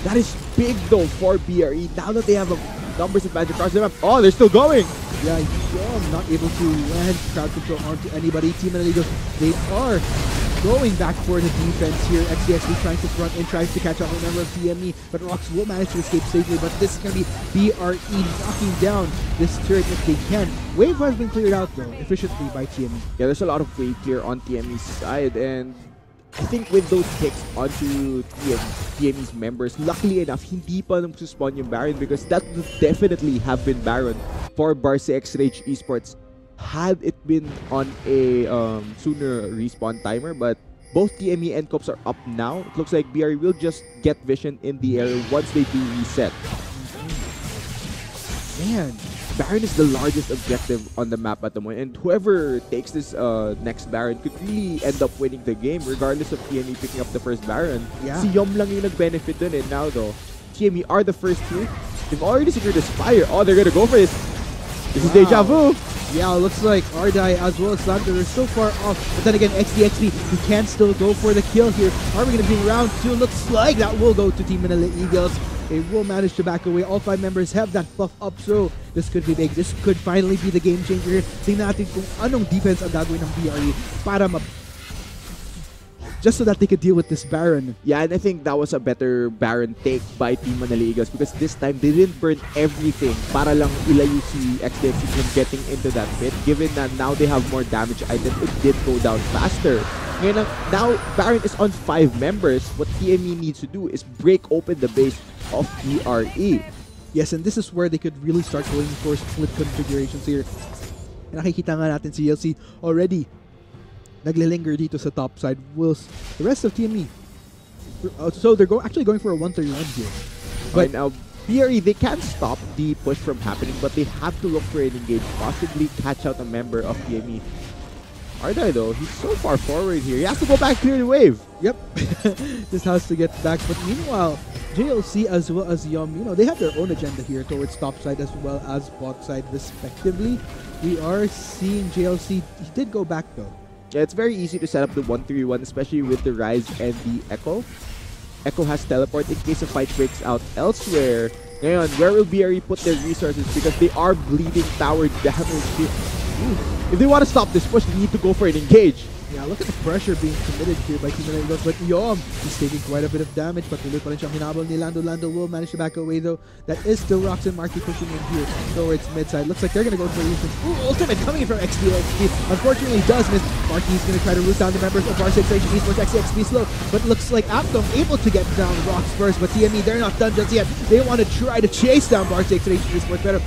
That is big though for BRE. Now that they have a numbers advantage across the map. Oh, they're still going. Yeah, Yom not able to land crowd control onto anybody. Team Manila Eagles, they are going back for the defense here. XDXB trying to front and tries to catch up with a member of TME, but Rox will manage to escape safely. But this is going to be BRE knocking down this turret if they can. Wave has been cleared out though, efficiently by TME. Yeah, there's a lot of wave here on TME's side, and I think with those picks onto TME's members, luckily enough, hindi pa spawn yung Baron because that would definitely have been Baron for BRE X-Rage Esports had it been on a sooner respawn timer. But both TME and Cops are up now. It looks like BRE will just get Vision in the air once they do reset. Man, Baron is the largest objective on the map at the moment, and whoever takes this next Baron could really end up winning the game regardless of TME picking up the first Baron. Yeah. Si Yom lang yung nag-benefit dun, and now though, TME are the first two. They've already secured the Spire. Oh, they're gonna go for this. This is Deja Vu. Yeah, it looks like Ardai as well as Lando are so far off. But then again, XDXB, he can still go for the kill here. Are we going to be in round 2? Looks like that will go to Team Manila Eagles. They will manage to back away. All 5 members have that buff up, so this could be big. This could finally be the game changer here. Tingnan natin kung anong defense ang gagawin ng BRE para just so that they could deal with this Baron. Yeah, and I think that was a better Baron take by Team Manali Eagles because this time they didn't burn everything para lang ilayo si XDXC from getting into that pit. Given that now they have more damage items, it did go down faster. Ngayon, now Baron is on 5 members. What TME needs to do is break open the base of BRE. Yes, and this is where they could really start going for split configurations here. Nakikita nga natin si LC already naglilinger dito sa top side, whilst the rest of TME. So they're actually going for a 1-3-1 here. But now, BRE, they can't stop the push from happening, but they have to look for an engage, possibly catch out a member of TME. Ardai though, he's so far forward here. He has to go back, clear the wave. Yep, just has to get back. But meanwhile, JLC as well as Yum, they have their own agenda here towards top side as well as bot side respectively. We are seeing JLC, he did go back though. Yeah, it's very easy to set up the 1-3-1, especially with the Rise and the Echo. Echo has teleport in case a fight breaks out elsewhere. Ngayon, where will BRE put their resources? Because they are bleeding tower damage here. If they want to stop this push, they need to go for an engage. Yeah, look at the pressure being committed here by Team Manila. But Yom, he's taking quite a bit of damage. But tuloy pa rin siyang hinabol ni Lando. Lando will manage to back away though. That is still Rox and Marky pushing in here towards mid side. Looks like they're going to go for the instant. Ooh, ultimate coming in from XP. Unfortunately, does miss. Marky's going to try to root down the members of R6 Esports XP slow. But looks like Aptom able to get down Rox first. But TME, they're not done just yet. They want to try to chase down R6 Esports better.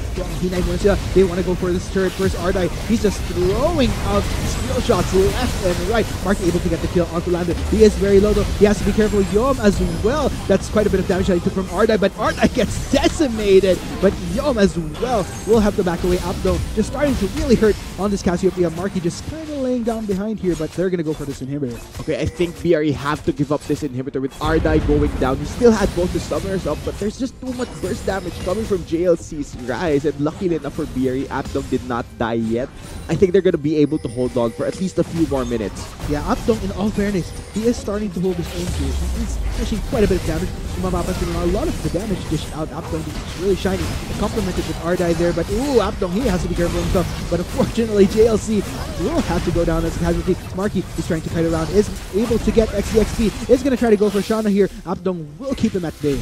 They want to go for this turret first. Ardai, he's just throwing out skill shots left and right. Marky able to get the kill onto Lando. He is very low though. He has to be careful. Yom as well. That's quite a bit of damage that he took from Ardai, but Ardai gets decimated. But Yom as well will have to back away up though. Just starting to really hurt on this Cassiopeia. Marky just kind of laying down behind here, but they're going to go for this inhibitor. Okay, I think BRE have to give up this inhibitor with Ardai going down. He still had both the summoners up, but there's just too much burst damage coming from JLC's Rise. And luckily enough for BRE, Aptom did not die yet. I think they're going to be able to hold on for at least a few more minutes. Yeah, Aptom, in all fairness, he is starting to hold his own here. He's pushing quite a bit of damage. A lot of the damage dished out. Aptom is really shiny. Complemented with Ardai there, but ooh, Aptom, he has to be careful himself. But unfortunately, JLC will have to go down as a casualty. Marky is trying to kite around, is able to get XDXP, is going to try to go for Shauna here. Aptom will keep him at bay.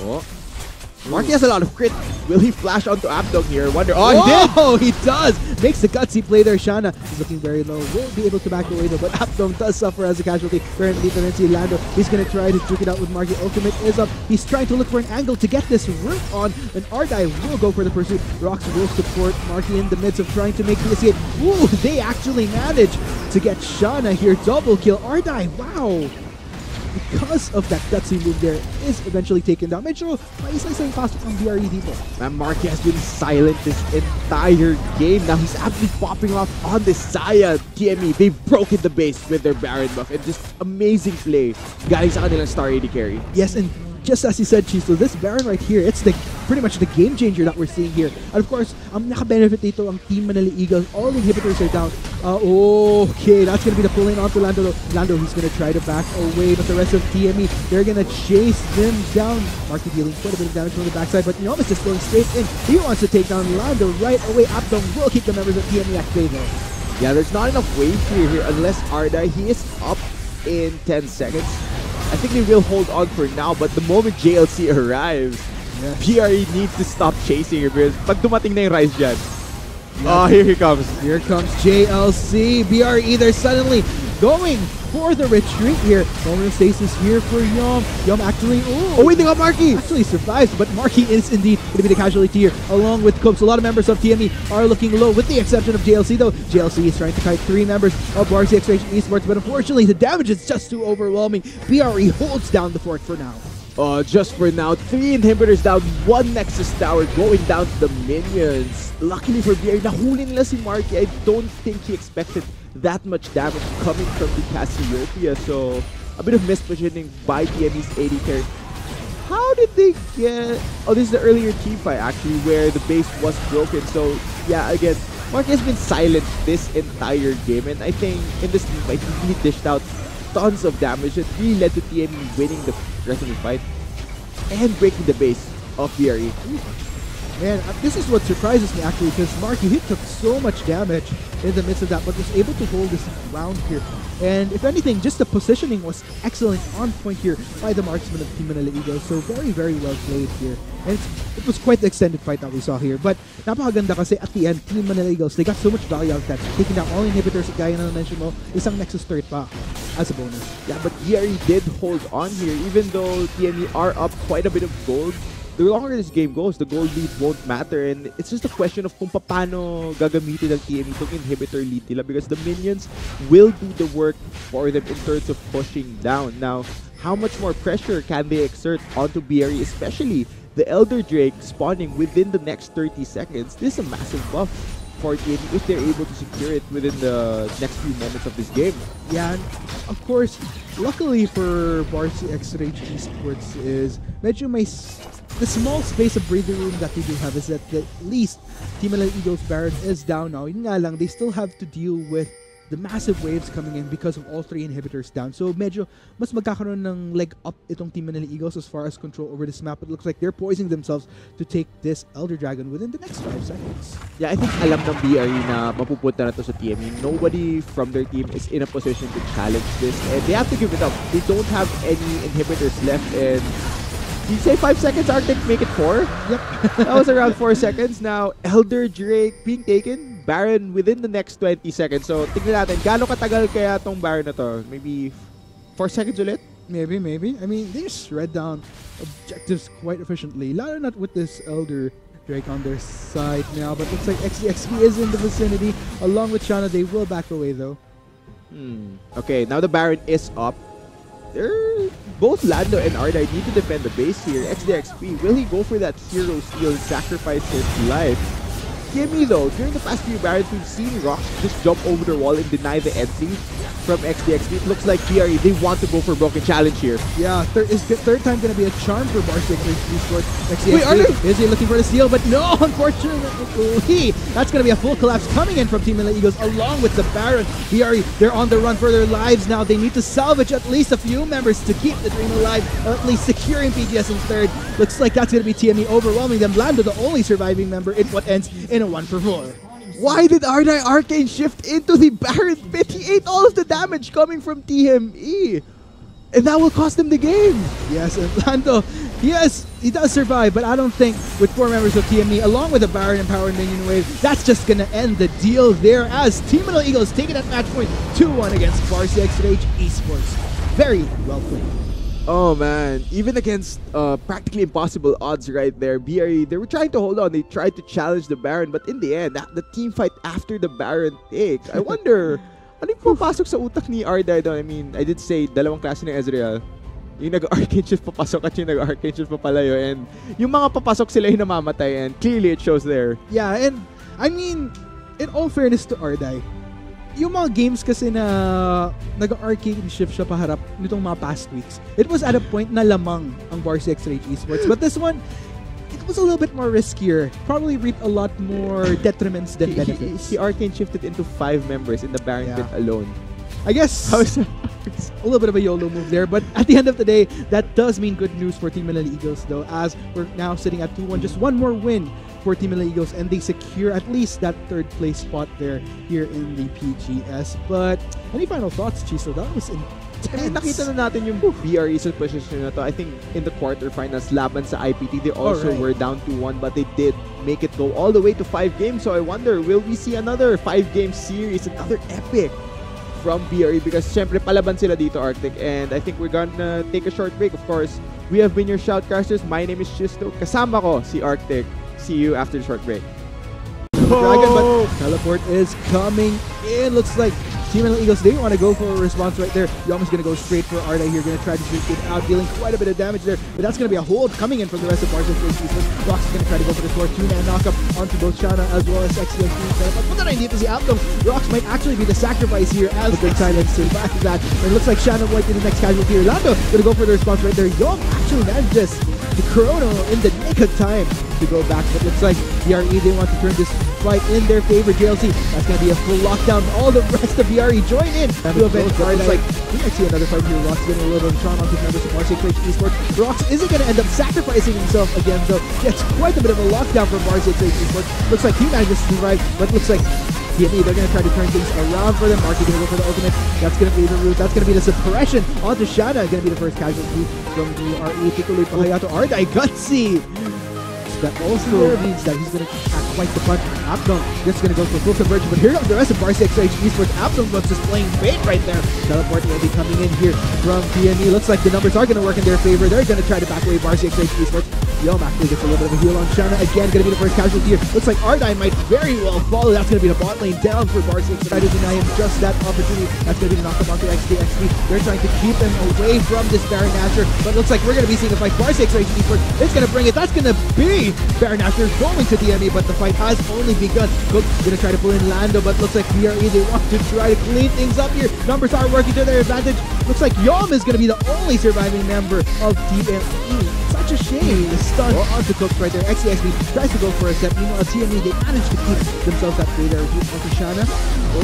Oh. Marky has a lot of crit. Will he flash onto Aptom here? Wonder. Oh, he did! Oh, he does! Makes the gutsy play there. Shana is looking very low. Will be able to back away though, but Aptom does suffer as a casualty. Currently, Valencia Lando, he's going to try to duke it out with Marky. Ultimate is up. He's trying to look for an angle to get this root on, and Ardai will go for the pursuit. Rox will support Marky in the midst of trying to make the escape. Ooh, they actually manage to get Shana here. Double kill. Ardai, wow! Because of that gutsy move there, is eventually taken down. Medyo maisa-isang pasok ang BRE dito. Man, Marky has been silent this entire game. Now he's actually popping off on the Saya. TME, they've broken the base with their Baron buff and just amazing play galing sa kanilang Star AD carry. Yes, and just as you said, Chiso, this Baron right here, it's pretty much the game changer that we're seeing here. And of course, naka-benefit dito ang Team Manila Eagles. All the inhibitors are down. Okay, that's going to be the pull-in onto Lando. Lando, he's going to try to back away, but the rest of TME, they're going to chase them down. Marky dealing quite a bit of damage from the backside, but Yom is just going straight in. He wants to take down Lando right away. Aptom will keep the members of TME at bay though. Yeah, there's not enough wave clear here unless Ardai, he is up in 10 seconds. I think they will hold on for now, but the moment JLC arrives, BRE needs to stop chasing her because pag dumating na yung Rise dyan. Oh, here he comes. Here comes JLC. BRE, they're suddenly going for the retreat here. Moment of stasis here for Yom. Yom actually, oh wait, they got Marky! Actually survives, but Marky is indeed going to be the casualty here, along with Coops. A lot of members of TME are looking low, with the exception of JLC though. JLC is trying to kite 3 members of RCX Esports, but unfortunately the damage is just too overwhelming. BRE holds down the fort for now. Just for now, 3 inhibitors down, 1 Nexus Tower going down to the minions. Luckily for BRE, nahuli nila si Marky. I don't think he expected that much damage coming from the Cassiopeia, so a bit of mispositioning by TME's AD carry. How did they get... Oh, this is the earlier team fight actually, where the base was broken. So yeah, again, Marky has been silent this entire game, and I think in this team fight, he really dished out tons of damage. It really led to TME winning the rest of the fight and breaking the base of BRE. Man, this is what surprises me actually, because Marky, he took so much damage in the midst of that, but was able to hold this round here. And if anything, just the positioning was excellent on point here by the marksman of Team Manila Eagles. So very, very well played here. And it was quite the extended fight that we saw here. But napakaganda kasi at the end, Team Manila Eagles, they got so much value out of that. Taking down all inhibitors, gaya na mention mo, isang Nexus turret pa as a bonus. Yeah, but BRE did hold on here, even though TME are up quite a bit of gold. The longer this game goes, the gold lead won't matter, and it's just a question of kung paano gagamitin ng TME itong inhibitor lead nila, because the minions will do the work for them in terms of pushing down. Now, how much more pressure can they exert onto BRE, especially the Elder Drake spawning within the next 30 seconds? This is a massive buff for TME if they're able to secure it within the next few moments of this game. Yeah, and of course, luckily for Varsity X-Rage Esports is medyo may the small space of breathing room that they do have is that at least Team Manila Eagles Baron is down now. Yun nga lang, they still have to deal with the massive waves coming in because of all three inhibitors down. So medyo mas magkakaroon ng leg up itong Team Manila Eagles as far as control over this map. It looks like they're poising themselves to take this Elder Dragon within the next 5 seconds. Yeah, I think alam ng BRE na mapupunta na to sa TME. Nobody from their team is in a position to challenge this, and they have to give it up. They don't have any inhibitors left, and you say 5 seconds, Arctic, make it 4? Yep. That was around 4 seconds. Now, Elder Drake being taken, Baron within the next 20 seconds. So, tignan natin, gaano katagal kaya tong Baron na to? Maybe 4 seconds ulit? Maybe. I mean, they just shred down objectives quite efficiently. Lalo not with this Elder Drake on their side now, but looks like XDXP is in the vicinity. Along with Shana, they will back away though. Okay, now the Baron is up. Both Lando and Ardai need to defend the base here. XDXP, will he go for that hero steal and sacrifice his life? TME though, during the past few Barons, we've seen Rox just jump over the wall and deny the entry from XDXP. It looks like BRE, they want to go for Broken Challenge here. Yeah, is the third time going to be a charm for Barsic Esports. Wait, is he looking for the steal? But no, unfortunately, that's going to be a full collapse coming in from Team Manila Eagles along with the Baron. BRE, they're on the run for their lives now. They need to salvage at least a few members to keep the dream alive, or at least securing PGS in third. Looks like that's going to be TME overwhelming them. Lando, the only surviving member in what ends in a 1-for-4. Why did R9 Arcane shift into the Baron pit? He ate all of the damage coming from TME. And that will cost him the game. Yes, and Lando, he does survive, but I don't think with 4 members of TME, along with the Baron and Power Minion Wave, that's just going to end the deal there as Team Manila Eagles taking that match point 2-1 against Varsity X-Rage Esports. Very well played. Oh man, even against practically impossible odds right there, BRE, they were trying to hold on. They tried to challenge the Baron, but in the end, the team fight after the Baron take, I wonder, ano yung pumapasok sa utak ni Ardai doon? I mean, I did say, dalawang klase ng Ezreal. Yung nag-arcane shift papasok at yung nag-arcane shift papalayo. And yung mga papasok sila yung namamatay, and clearly it shows there. Yeah, and I mean, in all fairness to Ardai, yung mga games kasi na nag-arcade shift siya paharap nitong mga past weeks, it was at a point na lamang ang Varsity X-Rage Esports. But this one, it was a little bit more riskier. Probably reaped a lot more detriments than benefits. He arcane shifted into 5 members in the Baron pit alone. I guess a little bit of a YOLO move there, but at the end of the day, that does mean good news for Team Manila Eagles though, as we're now sitting at 2-1, just one more win for Team Manila Eagles, and they secure at least that 3rd place spot there here in the PGS. But any final thoughts, Chiso? That was intense. Nakita na natin yung BRE sa position na to. I think in the quarterfinals laban sa IPT, they also were down to 1, but they did make it go all the way to 5 games. So I wonder, will we see another 5-game series, another epic from BRE? Because syempre palaban sila dito, Arctic, and I think we're gonna take a short break. Of course, we have been your Shoutcasters. My name is Chisto. Kasama ko si Arctic. See you after the short break. Dragon, but teleport is coming in. Looks like Team Manila Eagles, they want to go for a response right there. Young's going to go straight for Arda here. Going to try to shoot it out, dealing quite a bit of damage there. But that's going to be a hold coming in from the rest of Barcelona. Rox is going to try to go for the sword. Tuna and knock up onto both Shana as well as XDXP. But na hindi si outcome. Rox might actually be the sacrifice here as the silence survives that. And it looks like Shana might be the next casualty here. Lando going to go for the response right there. Young actually manages the Chrono in the nick of time to go back. But looks like BRE, they want to turn this fight in their favor. JLC, that's going to be a full lockdown. All the rest of BRE join in to avenge. Looks like we might see another fight here. Rox getting a little bit of charm onto his members of Barca Esports. Rox isn't going to end up sacrificing himself again, though. Gets quite a bit of a lockdown from Barca Esports. Looks like he manages to survive, but looks like TME, they're going to try to turn things around for them. Marky going to go for the ultimate. That's going to be the route. That's going to be the suppression onto Shana. Going to be the first casualty from the RE. Tikuloy Pahayato. Ardai Gutsy. That also means that he's going to attack quite the punch. Abdon just going to go for full conversion, but here comes the rest of Barca Esports. Abdon looks just playing bait right there. Teleport will be coming in here from TME. Looks like the numbers are going to work in their favor. They're going to try to back away Barca Esports. Yom actually gets a little bit of a heal on Shana. Again, going to be the first casualty here. Looks like Ardai might very well follow. That's going to be the bot lane down for Barca Esports. Try to deny him just that opportunity. That's going to be the knockdown onto XP. They're trying to keep him away from this Baron Nashor, but looks like we're going to be seeing the fight. Barca Esports, it's going to bring it. That's going to be Baron Nashor going to TME, but the fight has only begun. Cook going to try to pull in Lando, but looks like BRE, they want to try to clean things up here. Numbers are working to their advantage. Looks like Yom is going to be the only surviving member of TME. Such a shame. The stun onto Cook right there. XP tries to go for a step. Meanwhile, TME, they managed to keep themselves at bay there. Onto Shana.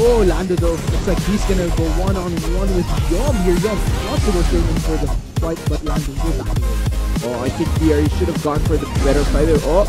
Oh, Lando though. Looks like he's going to go one-on-one with Yom here. Yom wants to go straight in for the fight, but Lando will back away. Oh, I think BRE should have gone for the better fighter. Oh,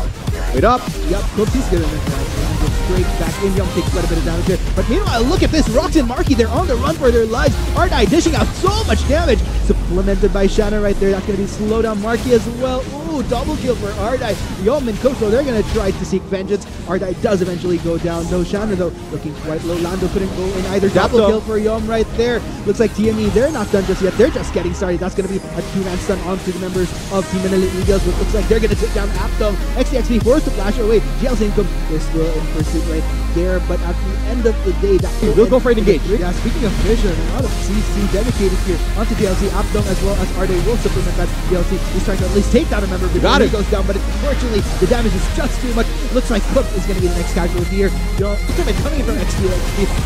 wait up. Yep, Cooks, he's good in this match. Go straight back in. Yum takes quite a bit of damage there. But meanwhile, look at this. Rox and Marky, they're on the run for their lives. Ardai dishing out so much damage. Supplemented by Shana right there. That's going to be slow down Marky as well. Ooh, double kill for Ardai. Yum and Coach, they're going to try to seek vengeance. Ardai does eventually go down. No, Shana though, looking quite low. Lando couldn't go in either. Double kill for Yum right there. Looks like TME, they're not done just yet. They're just getting started. That's going to be a two-man stun onto the members of Team Manila Eagles. But looks like they're going to take down Aptom. XP forced to flash away. GL's income, they're still in pursuit right there. But at the end of the day, that will go for an engage. Yeah, speaking of vision, a lot of CC dedicated here onto GLC. Aptom as well as Ardai will supplement that. GLC is trying to at least take down a member before he goes down. But unfortunately, the damage is just too much. Looks like Cook is going to be the next casualty here. Coming in from XP.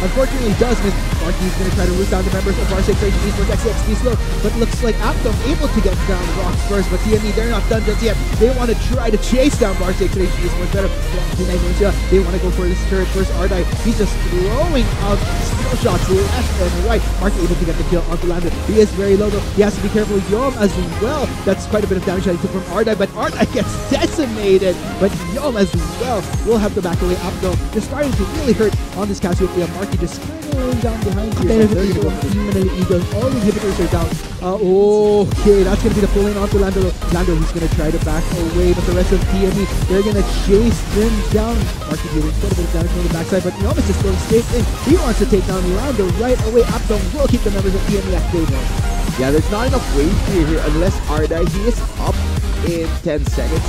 Unfortunately, does miss. Marky's going to try to root down the members of Barca Esports. XP slow. But looks like Aptom able to get down Rox first. But TME, they're not done just yet. They want to try to chase down Barca Esports better. They want to go for this turret first. Ardai, he's just throwing out skill shots left and right. Mark able to get the kill onto Lando. He is very low though. He has to be careful. Yom as well. That's quite a bit of damage that he took from Ardai, but Ardai gets decimated. But Yom as well will have to back away up though. They're starting to really hurt on this casualty. Marky just going down behind here. So they're going to go for Eagles. All inhibitors are down. Okay, that's going to be the pull in onto Lando. Lando, he's going to try to back away, but the rest of TME, they're going to chase them down. Marky dealing quite a bit of damage from the backside, but Yom is just going straight in. He wants to take down Lando right away. Aptom will keep the members of TME at bay though. Yeah, there's not enough wave clear here unless Ardai, he is up in 10 seconds.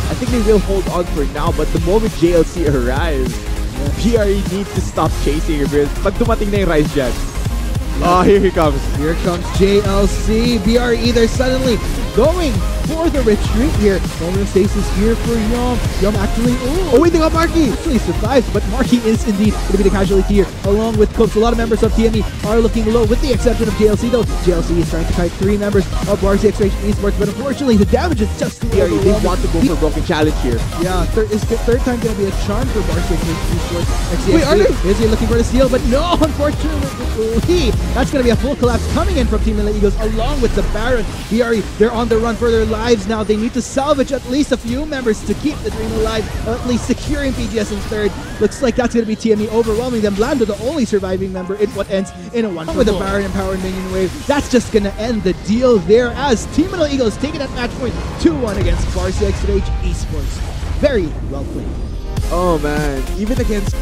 I think they will hold on for now, but the moment JLC arrives, BRE needs to stop chasing her. Pag dumating na yung Rise Jet. Oh, here he comes. Here comes JLC. BRE, they're suddenly going for the retreat here. Moment of stasis here for Yom. Yom actually, wait, they got Marky. Actually survives, but Marky is indeed going to be the casualty here, along with Cooks. A lot of members of TME are looking low, with the exception of JLC though. JLC is trying to fight 3 members of Barca Esports, but unfortunately the damage is just too BRE, they want to go for a broken challenge here. Yeah, is the third time going to be a charm for Barca Esports. Wait, are they? Is he looking for the steal? But no, unfortunately, that's going to be a full collapse coming in from Team Manila Eagles, along with the Baron. BRE, they're on the run for their lives now. They need to salvage at least a few members to keep the dream alive, or at least securing PGS in third. Looks like that's going to be TME overwhelming them. Lando, the only surviving member in what ends in a 1 with the Baron and Power Minion Wave. That's just going to end the deal there, as Team Manila Eagles taking that match point 2-1 against Barca Esports. Very well played. Oh man, even against